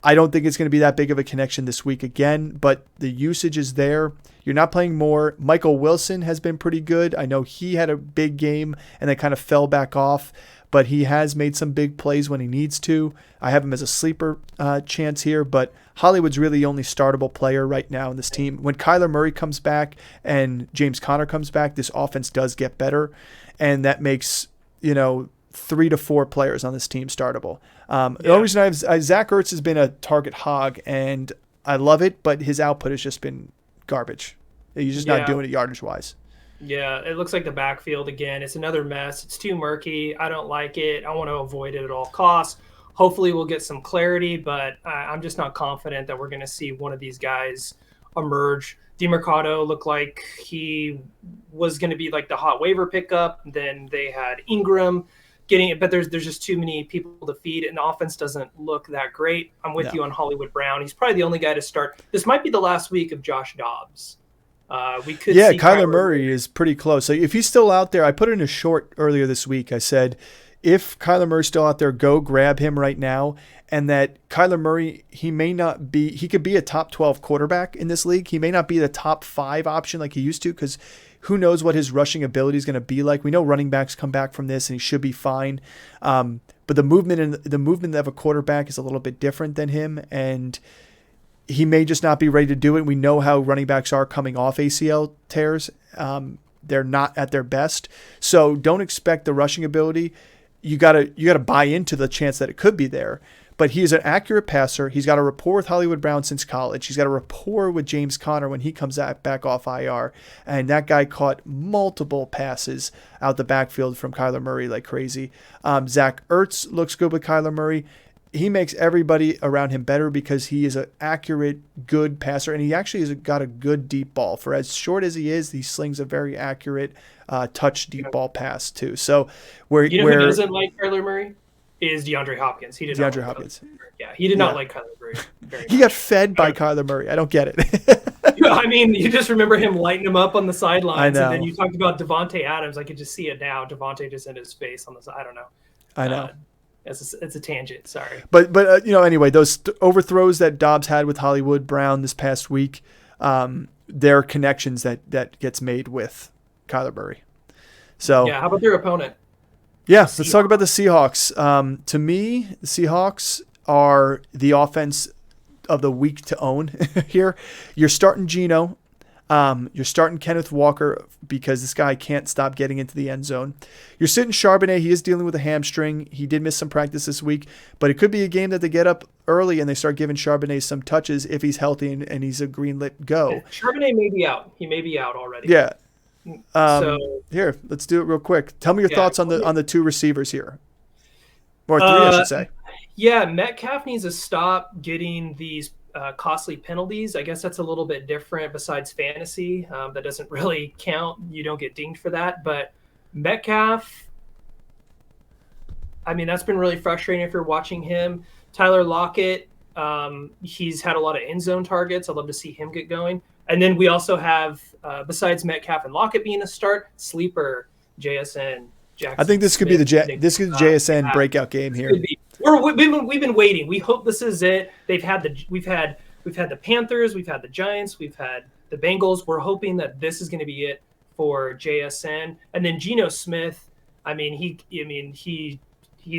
I don't think it's going to be that big of a connection this week again, but the usage is there. You're not playing more. Michael Wilson has been pretty good. I know he had a big game and then kind of fell back off, but he has made some big plays when he needs to. I have him as a sleeper chance here, but Hollywood's really the only startable player right now in this team. When Kyler Murray comes back and James Conner comes back, this offense does get better, and that makes 3 to 4 players on this team startable. The only reason I have Zach Ertz has been a target hog, and I love it, but his output has just been garbage. He's just not doing it yardage-wise. Yeah, it looks like the backfield again. It's another mess. It's too murky. I don't like it. I want to avoid it at all costs. Hopefully we'll get some clarity, but I'm just not confident that we're going to see one of these guys emerge. DeMercado looked like he was going to be like the hot waiver pickup. Then they had Ingram getting it, but there's just too many people to feed, and the offense doesn't look that great. I'm with you on Hollywood Brown. He's probably the only guy to start. This might be the last week of Josh Dobbs. We could see Kyler Murray is pretty close. So if he's still out there, I put it in a short earlier this week. I said, if Kyler Murray's still out there, go grab him right now. And that Kyler Murray, he could be a top 12 quarterback in this league. He may not be the top 5 option like he used to, because who knows what his rushing ability is going to be like. We know running backs come back from this and he should be fine. But the movement of a quarterback is a little bit different than him. And he may just not be ready to do it. We know how running backs are coming off ACL tears. They're not at their best. So don't expect the rushing ability. You gotta buy into the chance that it could be there. But he is an accurate passer. He's got a rapport with Hollywood Brown since college. He's got a rapport with James Conner when he comes back off IR. And that guy caught multiple passes out the backfield from Kyler Murray like crazy. Zach Ertz looks good with Kyler Murray. He makes everybody around him better because he is an accurate, good passer. And he actually has got a good deep ball. For as short as he is, he slings a very accurate touch deep ball pass too. So who doesn't like Kyler Murray? Is DeAndre Hopkins. He did not like Hopkins. Yeah, he did not like Kyler Murray very much. He got fed by Kyler Murray. I don't get it. I mean, you just remember him lighting him up on the sidelines. I know. And then you talked about Devontae Adams. I could just see it now. Devontae just in his face on the side. I don't know. I know. It's a tangent. Sorry. But anyway, those overthrows that Dobbs had with Hollywood Brown this past week, there are connections that gets made with Kyler Murray. So yeah, how about their opponent? Yeah, let's talk about the Seahawks. To me, the Seahawks are the offense of the week to own here. You're starting Geno. You're starting Kenneth Walker because this guy can't stop getting into the end zone. You're sitting Charbonnet. He is dealing with a hamstring. He did miss some practice this week, but it could be a game that they get up early and they start giving Charbonnet some touches if he's healthy and he's a green-lit go. Charbonnet may be out. He may be out already. Yeah. Here, let's do it real quick. Tell me your thoughts on the two receivers here, or three, I should say. Yeah, Metcalf needs to stop getting these costly penalties. I guess that's a little bit different besides fantasy. That doesn't really count. You don't get dinged for that. But Metcalf, I mean, that's been really frustrating if you're watching him. Tyler Lockett, he's had a lot of end zone targets. I'd love to see him get going. And then we also have, besides Metcalf and Lockett being a start, sleeper, JSN, Jackson. I think this could be the JSN breakout game here. We've been waiting. We hope this is it. We've had the Panthers, we've had the Giants, we've had the Bengals. We're hoping that this is going to be it for JSN. And then Geno Smith. I mean, he's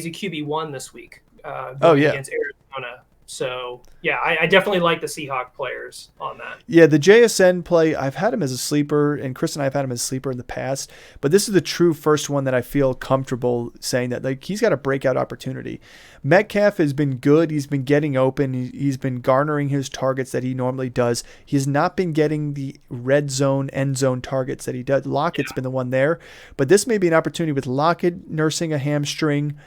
a QB1 this week. Against Arizona. So, yeah, I definitely like the Seahawks players on that. Yeah, the JSN play, I've had him as a sleeper, and Chris and I have had him as a sleeper in the past, but this is the true first one that I feel comfortable saying that he's got a breakout opportunity. Metcalf has been good. He's been getting open. He's been garnering his targets that he normally does. He has not been getting the red zone, end zone targets that he does. Lockett's been the one there, but this may be an opportunity with Lockett nursing a hamstring,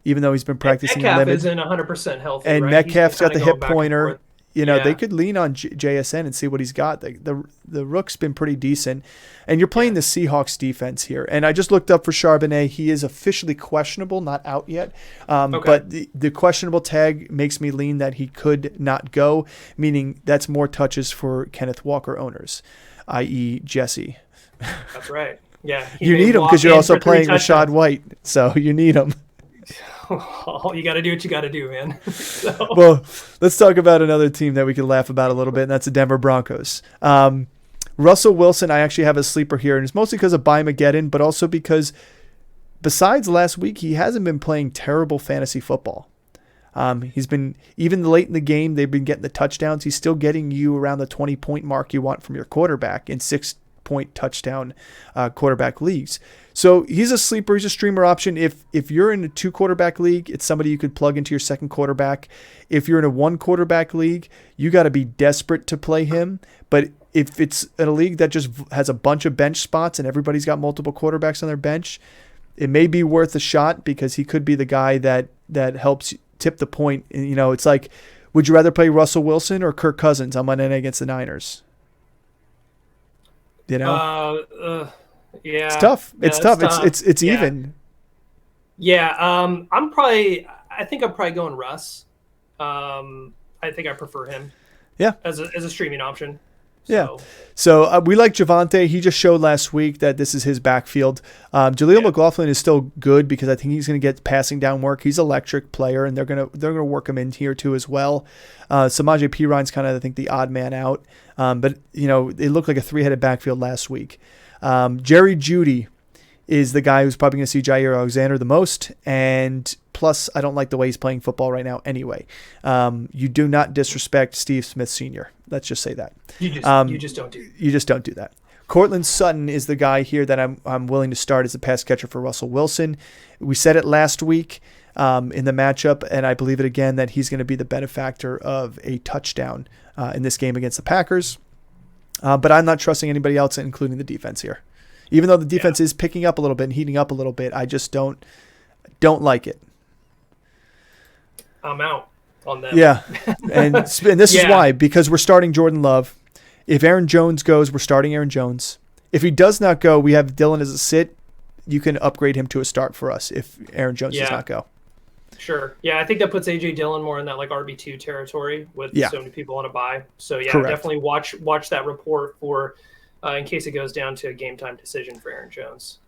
even though he's been practicing Metcalf limited. isn't 100% healthy, and right? Metcalf's got the hip pointer. They could lean on JSN and see what he's got. The rook's been pretty decent. And you're playing the Seahawks defense here. And I just looked up for Charbonnet. He is officially questionable, not out yet. But the questionable tag makes me lean that he could not go, meaning that's more touches for Kenneth Walker owners, i.e. Jesse. That's right. Yeah. You need him because you're also playing Rashad White. So you need him. You got to do what you got to do, man. Well, let's talk about another team that we can laugh about a little bit, and that's the Denver Broncos. Russell Wilson, I actually have a sleeper here, and it's mostly because of BYEmageddon, but also because besides last week, he hasn't been playing terrible fantasy football. He's been, even late in the game, they've been getting the touchdowns. He's still getting you around the 20-point mark you want from your quarterback in 6-point touchdown quarterback leagues. So he's a sleeper. He's a streamer option. If you're in a 2-quarterback league, it's somebody you could plug into your second quarterback. If you're in a 1-quarterback league, you got to be desperate to play him. But if it's in a league that just has a bunch of bench spots and everybody's got multiple quarterbacks on their bench, it may be worth a shot because he could be the guy that helps tip the point. It's like, would you rather play Russell Wilson or Kirk Cousins on Monday night against the Niners? Yeah. It's tough. It's tough. It's even. Yeah. I think I'm probably going Russ. I think I prefer him. Yeah. As a streaming option. Yeah. So we like Javonte. He just showed last week that this is his backfield. Jaleel McLaughlin is still good because I think he's going to get passing down work. He's an electric player, and they're gonna work him in here too as well. Samaje Perine's kind of, I think, the odd man out. But it looked like a 3-headed backfield last week. Jerry Jeudy is the guy who's probably going to see Jair Alexander the most, and Plus, I don't like the way he's playing football right now anyway. You do not disrespect Steve Smith Sr. Let's just say that. You just don't do. You just don't do that. Cortland Sutton is the guy here that I'm willing to start as a pass catcher for Russell Wilson. We said it last week in the matchup, and I believe it again that he's going to be the benefactor of a touchdown in this game against the Packers. But I'm not trusting anybody else, including the defense here. Even though the defense is picking up a little bit and heating up a little bit, I just don't like it. I'm out on them. Yeah, and this is why, because we're starting Jordan Love. If Aaron Jones goes, we're starting Aaron Jones. If he does not go, we have Dylan as a sit. You can upgrade him to a start for us if Aaron Jones does not go. Sure. Yeah, I think that puts A.J. Dillon more in that like RB2 territory with so many people on a bye. So, definitely watch that report for in case it goes down to a game-time decision for Aaron Jones.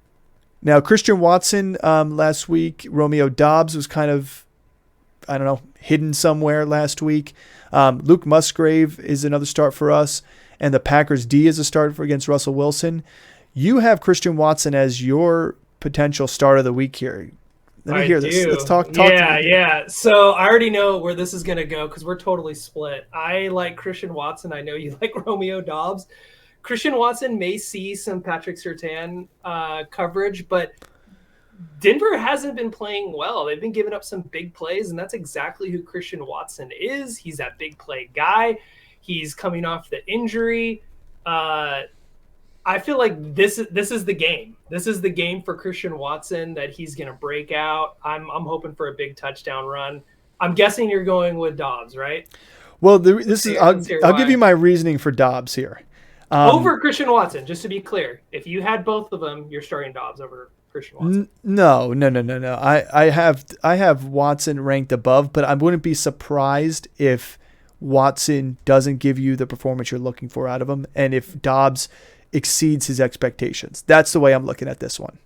Now, Christian Watson last week, Romeo Doubs was kind of, I don't know, hidden somewhere last week. Luke Musgrave is another start for us, and the Packers D is a start for against Russell Wilson. You have Christian Watson as your potential start of the week here. Let me hear this. Let's talk. Yeah. So I already know where this is going to go because we're totally split. I like Christian Watson. I know you like Romeo Doubs. Christian Watson may see some Patrick Surtain coverage, but Denver hasn't been playing well. They've been giving up some big plays, and that's exactly who Christian Watson is. He's that big play guy. He's coming off the injury. I feel like this is the game. This is the game for Christian Watson that he's going to break out. I'm hoping for a big touchdown run. I'm guessing you're going with Dobbs, right? Well, I'll give you my reasoning for Dobbs here. Over Christian Watson, just to be clear. If you had both of them, you're starting Dobbs over Christian Watson. No. I have Watson ranked above, but I wouldn't be surprised if Watson doesn't give you the performance you're looking for out of him, and if Dobbs exceeds his expectations. That's the way I'm looking at this one.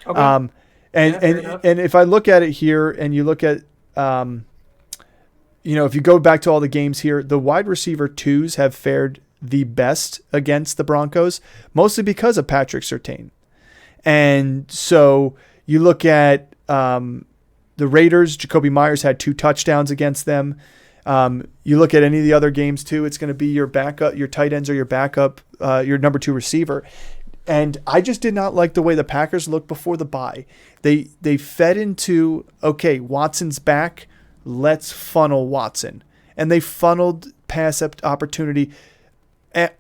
Okay. And if I look at it here, and you look at, if you go back to all the games here, the wide receiver twos have fared the best against the Broncos, mostly because of Patrick Surtain. And so you look at the Raiders, Jacoby Myers had 2 touchdowns against them. You look at any of the other games too, it's going to be your backup, your tight ends or your backup, your number 2 receiver. And I just did not like the way the Packers looked before the bye. They fed into, okay, Watson's back, let's funnel Watson. And they funneled pass opportunity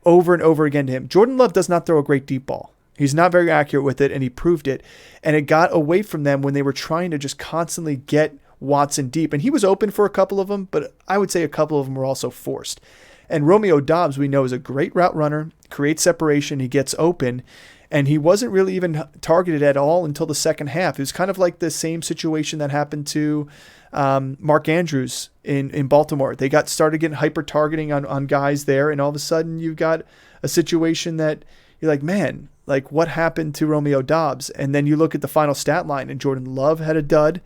over and over again to him. Jordan Love does not throw a great deep ball. He's not very accurate with it, and he proved it. And it got away from them when they were trying to just constantly get Watson deep. And he was open for a couple of them, but I would say a couple of them were also forced. And Romeo Doubs, we know, is a great route runner, creates separation, he gets open, and he wasn't really even targeted at all until the second half. It was kind of like the same situation that happened to Mark Andrews in Baltimore. They started getting hyper-targeting on guys there, and all of a sudden you've got a situation that you're like, man, like what happened to Romeo Doubs? And then you look at the final stat line, and Jordan Love had a dud.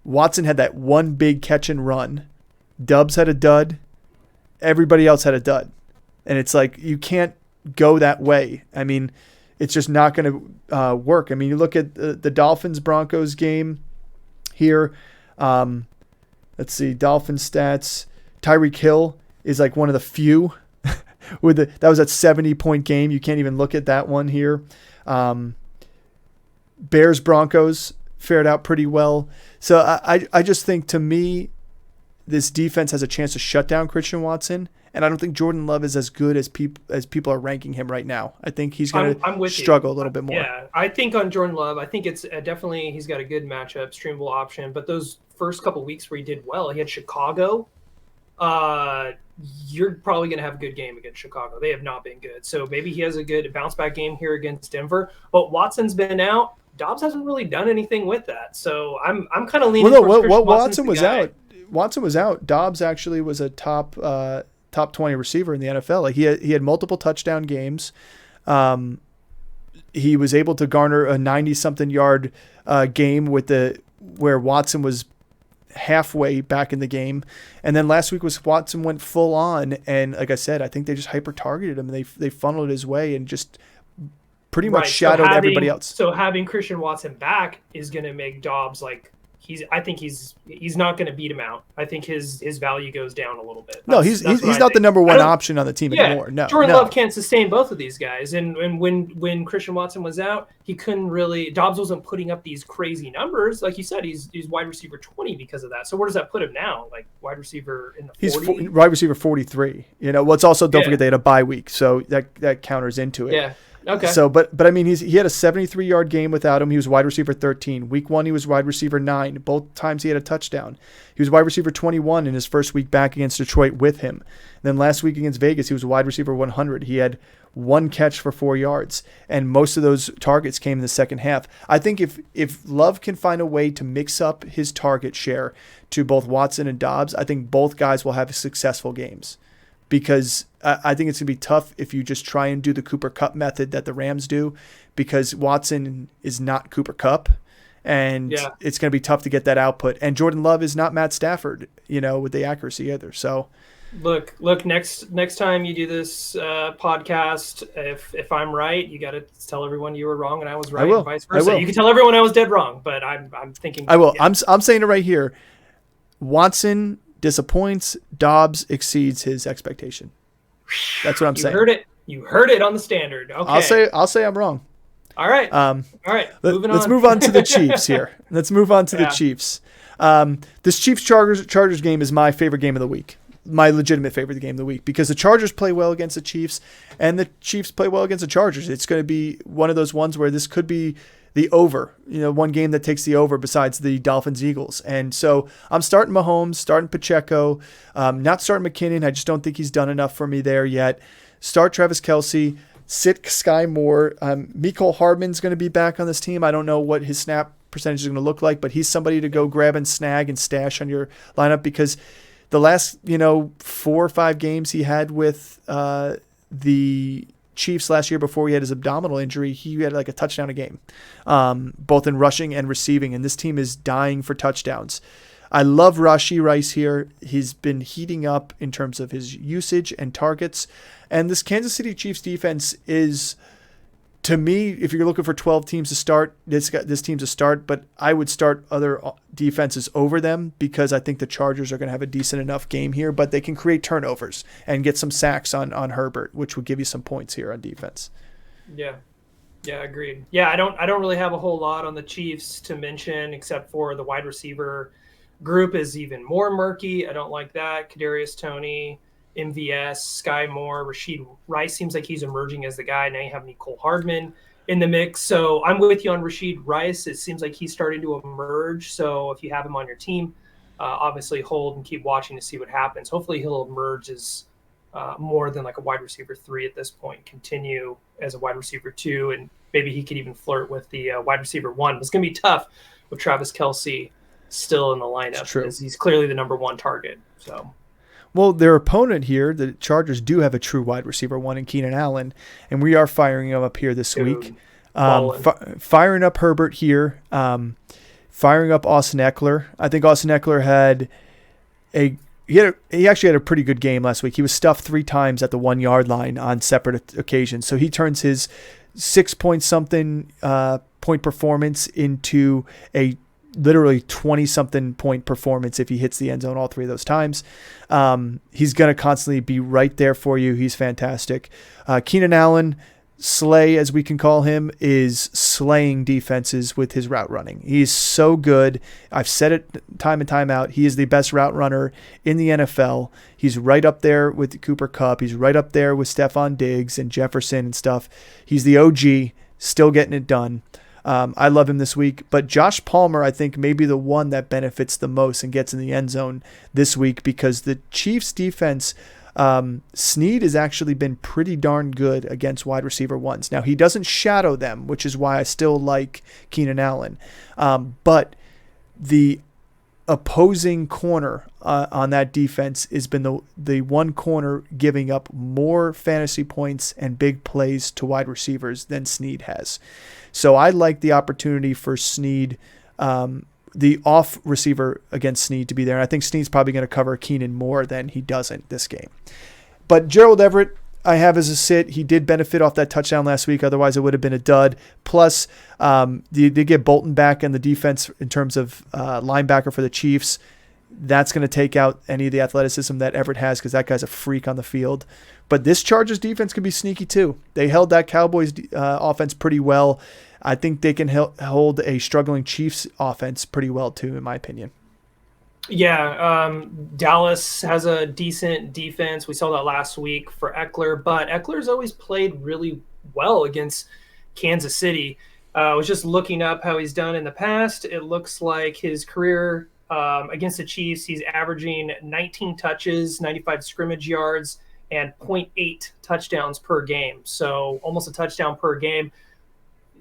Watson had that one big catch and run. Doubs had a dud. Everybody else had a dud. And it's like, you can't go that way. I mean, it's just not going to work. I mean, you look at the Dolphins-Broncos game here. Let's see, Dolphins stats. Tyreek Hill is like one of the few that was a 70-point game. You can't even look at that one here. Bears-Broncos fared out pretty well. So I just think, to me, this defense has a chance to shut down Christian Watson, and I don't think Jordan Love is as good as people are ranking him right now. I think he's going to struggle a little bit more. Yeah, I think on Jordan Love, I think it's definitely he's got a good matchup, streamable option, but those first couple weeks where he did well, he had Chicago. You're probably going to have a good game against Chicago. They have not been good. So maybe he has a good bounce-back game here against Denver, but Watson's been out. Dobbs hasn't really done anything with that. So I'm kind of leaning towards Watson was out. Watson was out. Dobbs actually was a top 20 receiver in the NFL. Like he had multiple touchdown games. He was able to garner a 90-something yard game where Watson was halfway back in the game. And then last week Watson went full on, and like I said, I think they just hyper targeted him. They funneled his way and just pretty much shadowed everybody else. So having Christian Watson back is going to make Dobbs like I think he's not going to beat him out. I think his value goes down a little bit. No, he's not the number one option on the team anymore. No, Jordan Love can't sustain both of these guys. And when Christian Watson was out, he couldn't really. Dobbs wasn't putting up these crazy numbers, like you said. He's wide receiver 20 because of that. So where does that put him now? Like wide receiver in the 40? He's wide receiver 43. What's also, don't forget they had a bye week, so that counters into it. Yeah. Okay. So, but I mean, he had a 73-yard game without him. He was wide receiver 13. Week 1, he was wide receiver 9. Both times he had a touchdown. He was wide receiver 21 in his first week back against Detroit with him. And then last week against Vegas, he was wide receiver 100. He had 1 catch for 4 yards, and most of those targets came in the second half. I think if Love can find a way to mix up his target share to both Watson and Dobbs, I think both guys will have successful games. Because I think it's going to be tough if you just try and do the Cooper Kupp method that the Rams do, because Watson is not Cooper Kupp, and it's going to be tough to get that output. And Jordan Love is not Matt Stafford, with the accuracy either. So, look, next time you do this podcast, if I'm right, you got to tell everyone you were wrong and I was right, and vice versa. You can tell everyone I was dead wrong, but I'm thinking I will. Yeah. I'm saying it right here. Watson disappoints, Dobbs exceeds his expectation. That's what I'm saying. You heard it on the standard. Okay. I'll say I'm wrong. All right. All right. Let's move on to the Chiefs here. The Chiefs. This Chiefs-Chargers game is my favorite game of the week. My legitimate favorite game of the week, because the Chargers play well against the Chiefs and the Chiefs play well against the Chargers. It's going to be one of those ones where this could be the over, one game that takes the over besides the Dolphins-Eagles. And so I'm starting Mahomes, starting Pacheco, not starting McKinnon. I just don't think he's done enough for me there yet. Start Travis Kelce, sit Sky Moore. Mecole Hardman's going to be back on this team. I don't know what his snap percentage is going to look like, but he's somebody to go grab and snag and stash on your lineup, because the last, 4 or 5 games he had with the Chiefs last year before he had his abdominal injury, he had like a touchdown a game, both in rushing and receiving, and this team is dying for touchdowns. I love Rashee Rice here. He's been heating up in terms of his usage and targets, and this Kansas City Chiefs defense is, to me, if you're looking for 12 teams to start, this team's a start, but I would start other defenses over them, because I think the Chargers are going to have a decent enough game here, but they can create turnovers and get some sacks on Herbert, which would give you some points here on defense. Yeah, agreed. Yeah, I don't really have a whole lot on the Chiefs to mention, except for the wide receiver group is even more murky. I don't like that. Kadarius Toney, MVS, Sky Moore, Rashee Rice seems like he's emerging as the guy. Now you have Mecole Hardman in the mix. So I'm with you on Rashee Rice. It seems like he's starting to emerge. So if you have him on your team, obviously hold and keep watching to see what happens. Hopefully he'll emerge as more than like a wide receiver 3 at this point, continue as a wide receiver 2, and maybe he could even flirt with the wide receiver 1. It's going to be tough with Travis Kelce still in the lineup, because he's clearly the number 1 target. So. Well, their opponent here, the Chargers, do have a true wide receiver 1 in Keenan Allen, and we are firing him up here this week. Firing up Herbert here, firing up Austin Eckler. I think Austin Eckler he actually had a pretty good game last week. He was stuffed 3 times at the 1-yard line on separate occasions. So he turns his 6-point-something point performance into a literally 20-something point performance if he hits the end zone all 3 of those times. He's going to constantly be right there for you. He's fantastic. Keenan Allen, Slay, as we can call him, is slaying defenses with his route running. He's so good. I've said it time and time out. He is the best route runner in the NFL. He's right up there with Cooper Kupp. He's right up there with Stephon Diggs and Jefferson and stuff. He's the OG, still getting it done. I love him this week, but Josh Palmer, I think, may be the one that benefits the most and gets in the end zone this week, because the Chiefs defense, Snead has actually been pretty darn good against wide receiver 1s. Now, he doesn't shadow them, which is why I still like Keenan Allen. But the opposing corner on that defense has been the one corner giving up more fantasy points and big plays to wide receivers than Snead has. So I like the opportunity for Snead, the off receiver against Snead, to be there. And I think Snead's probably going to cover Keenan more than he doesn't this game. But Gerald Everett, I have as a sit. He did benefit off that touchdown last week. Otherwise, it would have been a dud. Plus, they get Bolton back in the defense in terms of linebacker for the Chiefs. That's going to take out any of the athleticism that Everett has because that guy's a freak on the field. But this Chargers defense can be sneaky too. They held that Cowboys offense pretty well. I think they can hold a struggling Chiefs offense pretty well too, in my opinion. Yeah, Dallas has a decent defense. We saw that last week for Eckler, but Eckler's always played really well against Kansas City. I was just looking up how he's done in the past. It looks like his career against the Chiefs, he's averaging 19 touches, 95 scrimmage yards, and 0.8 touchdowns per game. So almost a touchdown per game.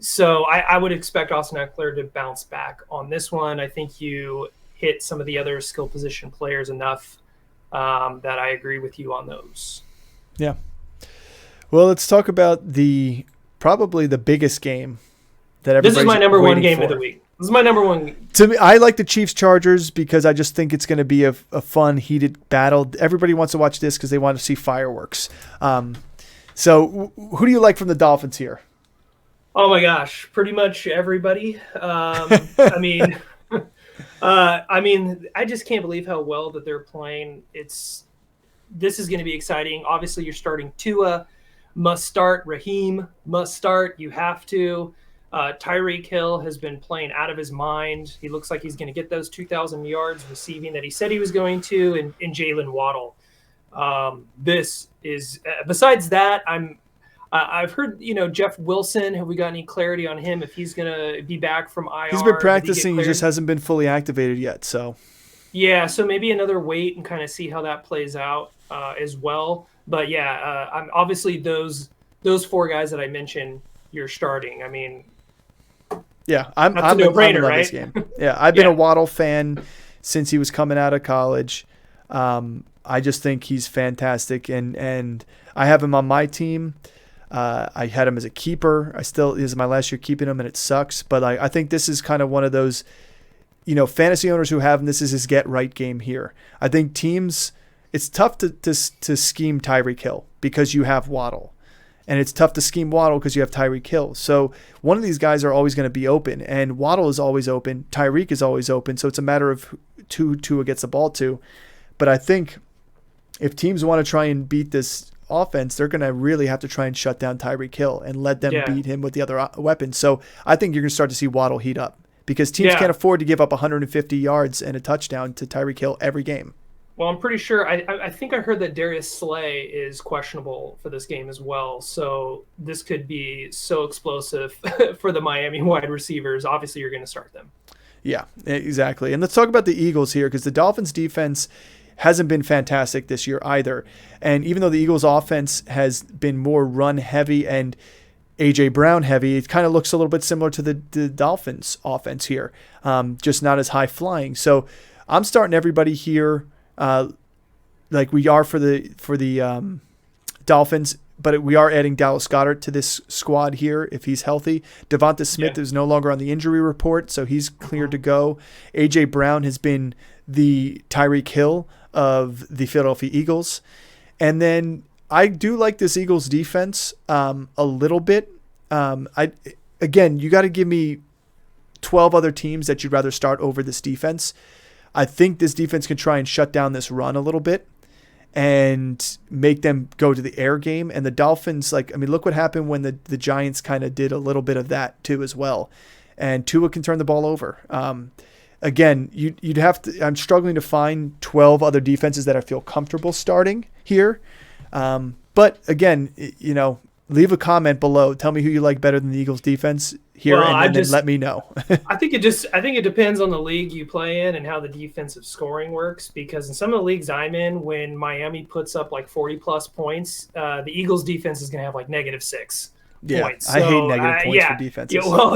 So I would expect Austin Eckler to bounce back on this one. I think you hit some of the other skill position players enough that I agree with you on those. Yeah. Well, let's talk about probably the biggest game that everybody's This is my number one game for. of the week. This is my number one. To me, I like the Chiefs-Chargers because I just think it's going to be a fun, heated battle. Everybody wants to watch this because they want to see fireworks. So who do you like from the Dolphins here? Oh, my gosh. Pretty much everybody. I just can't believe how well that they're playing. This is going to be exciting. Obviously, you're starting Tua, must start. Raheem, must start. You have to. Tyreek Hill has been playing out of his mind. He looks like he's going to get those 2,000 yards receiving that he said he was going to, and Jalen Waddle. This is besides that, I've heard, Jeff Wilson. Have we got any clarity on him if he's going to be back from IR? He's been practicing. He just hasn't been fully activated yet. So, yeah. So maybe another wait and kind of see how that plays out as well. But yeah, I'm obviously those four guys that I mentioned, you're starting. I mean, yeah, I'm a no-brainer, right? This game. Yeah, I've been a Waddle fan since he was coming out of college. I just think he's fantastic, and I have him on my team. I had him as a keeper. This is my last year keeping him, and it sucks. But I think this is kind of one of those, fantasy owners who have him. This is his get right game here. I think teams, it's tough to scheme Tyreek Hill because you have Waddle. And it's tough to scheme Waddle because you have Tyreek Hill. So one of these guys are always going to be open. And Waddle is always open. Tyreek is always open. So it's a matter of who Tua gets the ball to. But I think if teams want to try and beat this offense, they're going to really have to try and shut down Tyreek Hill and let them beat him with the other weapons. So I think you're going to start to see Waddle heat up because teams can't afford to give up 150 yards and a touchdown to Tyreek Hill every game. Well, I'm pretty sure. I think I heard that Darius Slay is questionable for this game as well. So this could be so explosive for the Miami wide receivers. Obviously, you're going to start them. Yeah, exactly. And let's talk about the Eagles here because the Dolphins defense hasn't been fantastic this year either. And even though the Eagles offense has been more run heavy and A.J. Brown heavy, it kind of looks a little bit similar to the Dolphins offense here, just not as high flying. So I'm starting everybody here. Like we are for the Dolphins, but we are adding Dallas Goedert to this squad here if he's healthy. Devonta Smith is no longer on the injury report, so he's cleared to go. A.J. Brown has been the Tyreek Hill of the Philadelphia Eagles. And then I do like this Eagles defense a little bit. Again, you got to give me 12 other teams that you'd rather start over this defense. I think this defense can try and shut down this run a little bit and make them go to the air game. And the Dolphins, look what happened when the Giants kind of did a little bit of that too as well. And Tua can turn the ball over. Again, you'd have to. I'm struggling to find 12 other defenses that I feel comfortable starting here. But again, leave a comment below. Tell me who you like better than the Eagles defense here, and then let me know. I think it depends on the league you play in and how the defensive scoring works. Because in some of the leagues I'm in, when Miami puts up like 40+ points, the Eagles defense is going to have like -6 points. I hate negative points for defenses. Yeah, well,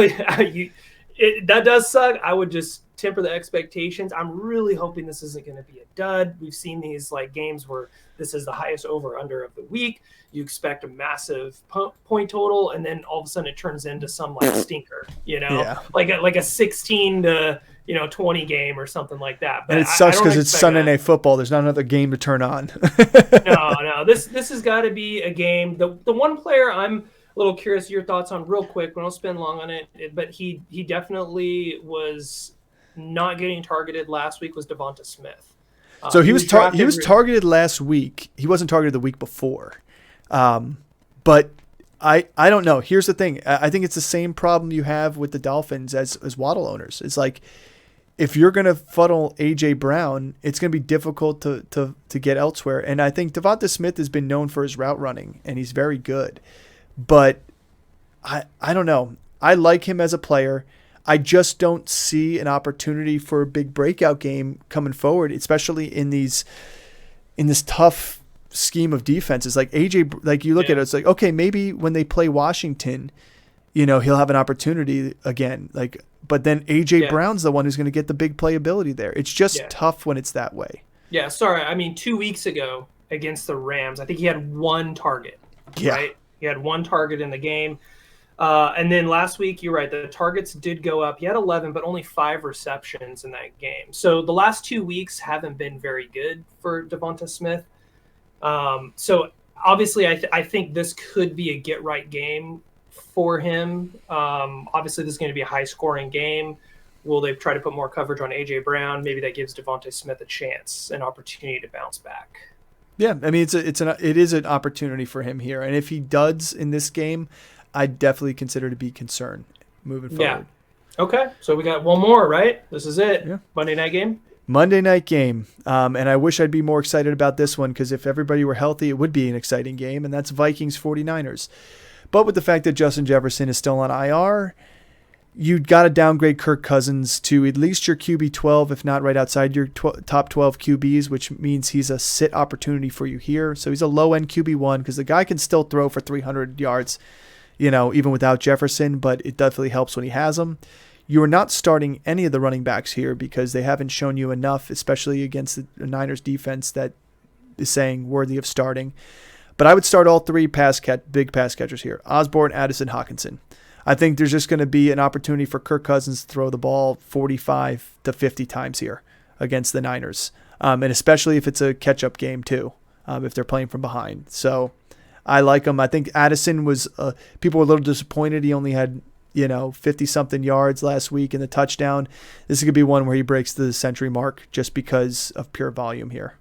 that does suck. I would just temper the expectations. I'm really hoping this isn't going to be a dud. We've seen these like games where this is the highest over under of the week. You expect a massive point total, and then all of a sudden it turns into some like stinker, like a 16 to 20 game or something like that. But and it sucks because it's Sunday Night Football. There's not another game to turn on. No. This has got to be a game. The one player I'm a little curious your thoughts on real quick. We don't spend long on it, but he definitely was not getting targeted last week. Was Devonta Smith? So he was targeted last week. He wasn't targeted the week before. But I don't know. Here's the thing. I think it's the same problem you have with the Dolphins as Waddle owners. It's like if you're going to funnel A.J. Brown, it's going to be difficult to get elsewhere. And I think Devonta Smith has been known for his route running, and he's very good. But I don't know. I like him as a player. I just don't see an opportunity for a big breakout game coming forward, especially in this tough scheme of defenses. Like AJ, like you look at it, it's like, okay, maybe when they play Washington, he'll have an opportunity again. Like, but then AJ Brown's the one who's going to get the big playability there. It's just tough when it's that way. Yeah, sorry. I mean, 2 weeks ago against the Rams, I think he had one target. Yeah. Right? He had one target in the game. And then last week, you're right, the targets did go up. He had 11, but only 5 receptions in that game. So the last 2 weeks haven't been very good for Devonta Smith. So obviously, I think this could be a get-right game for him. Obviously, this is going to be a high-scoring game. Will they try to put more coverage on A.J. Brown? Maybe that gives Devonta Smith a chance, an opportunity to bounce back. Yeah, I mean, it is an opportunity for him here. And if he does in this game, I'd definitely consider to be concerned moving forward. Yeah. Okay, so we got one more, right? This is it. Yeah. Monday night game? Monday night game. And I wish I'd be more excited about this one because if everybody were healthy, it would be an exciting game, and that's Vikings 49ers. But with the fact that Justin Jefferson is still on IR, you've got to downgrade Kirk Cousins to at least your QB 12, if not right outside your top 12 QBs, which means he's a sit opportunity for you here. So he's a low-end QB 1 because the guy can still throw for 300 yards, even without Jefferson, but it definitely helps when he has them. You are not starting any of the running backs here because they haven't shown you enough, especially against the Niners defense that is saying worthy of starting. But I would start all 3 big pass catchers here: Osborne, Addison, Hockenson. I think there's just going to be an opportunity for Kirk Cousins to throw the ball 45 to 50 times here against the Niners, and especially if it's a catch-up game too, if they're playing from behind. So I like him. I think Addison was people were a little disappointed. He only had 50-something yards last week in the touchdown. This is going to be one where he breaks the century mark just because of pure volume here.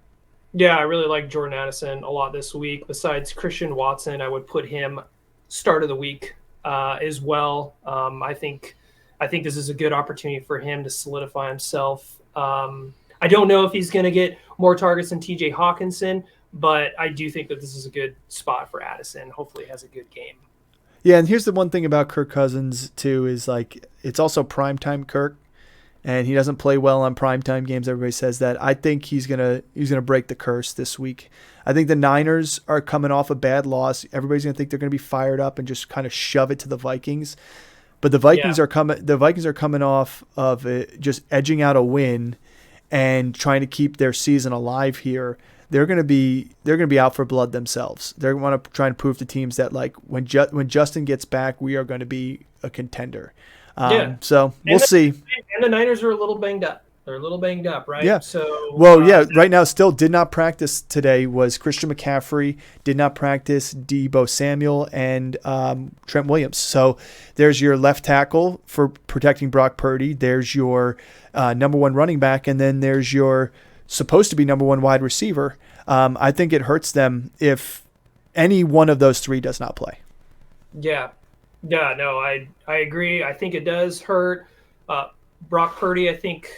Yeah, I really like Jordan Addison a lot this week. Besides Christian Watson, I would put him start of the week as well. I think this is a good opportunity for him to solidify himself. I don't know if he's going to get more targets than TJ Hawkinson, but I do think that this is a good spot for Addison. Hopefully he has a good game. Yeah, and here's the one thing about Kirk Cousins too is like it's also primetime Kirk, and he doesn't play well on primetime games. Everybody says that. I think he's gonna break the curse this week. I think the Niners are coming off a bad loss. Everybody's gonna think they're gonna be fired up and just kind of shove it to the Vikings, but the Vikings are coming. The Vikings are coming off of just edging out a win and trying to keep their season alive here. They're going to be out for blood themselves. They want to try and prove to teams that like when Justin gets back, we are going to be a contender. So we'll see. And the Niners are a little banged up. They're a little banged up, right? Yeah. So right now still did not practice today was Christian McCaffrey, did not practice Deebo Samuel and Trent Williams. So there's your left tackle for protecting Brock Purdy. There's your number 1 running back, and then there's your supposed to be number 1 wide receiver. I think it hurts them if any one of those 3 does not play. Yeah, no, I agree. I think it does hurt. Brock Purdy, I think,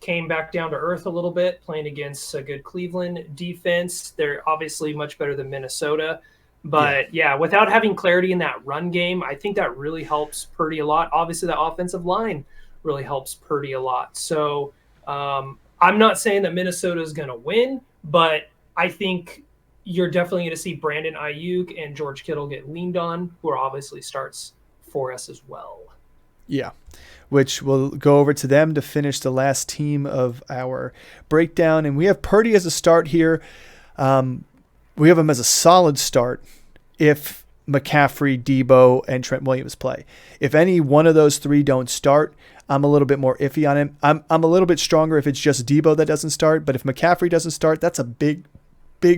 came back down to earth a little bit, playing against a good Cleveland defense. They're obviously much better than Minnesota. But, without having clarity in that run game, I think that really helps Purdy a lot. Obviously, the offensive line really helps Purdy a lot. So, I'm not saying that Minnesota is going to win, but I think you're definitely going to see Brandon Ayuk and George Kittle get leaned on, who are obviously starts for us as well. Yeah, which we'll go over to them to finish the last team of our breakdown. And we have Purdy as a start here. We have him as a solid start if McCaffrey, Debo, and Trent Williams play. If any one of those three don't start, I'm a little bit more iffy on him. I'm a little bit stronger if it's just Debo that doesn't start. But if McCaffrey doesn't start, that's a big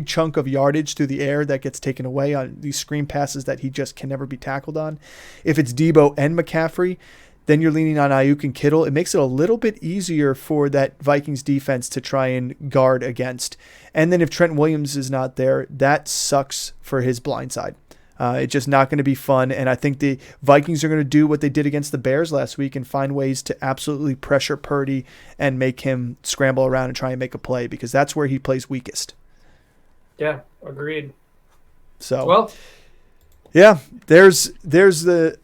chunk of yardage through the air that gets taken away on these screen passes that he just can never be tackled on. If it's Debo and McCaffrey, then you're leaning on Ayuk and Kittle. It makes it a little bit easier for that Vikings defense to try and guard against. And then if Trent Williams is not there, that sucks for his blind side. It's just not going to be fun. And I think the Vikings are going to do what they did against the Bears last week and find ways to absolutely pressure Purdy and make him scramble around and try and make a play, because that's where he plays weakest. Yeah, agreed. So, well, yeah, there's the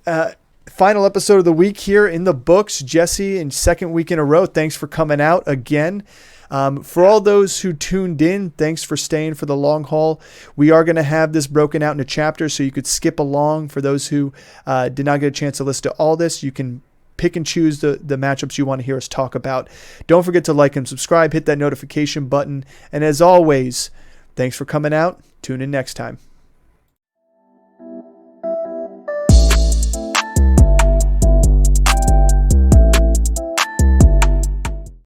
final episode of the week here in the books. Jesse, in second week in a row, thanks for coming out again. For all those who tuned in, thanks for staying for the long haul. We are going to have this broken out into chapters so you could skip along. For those who did not get a chance to listen to all this, you can pick and choose the matchups you want to hear us talk about. Don't forget to like and subscribe, hit that notification button. And as always, thanks for coming out. Tune in next time.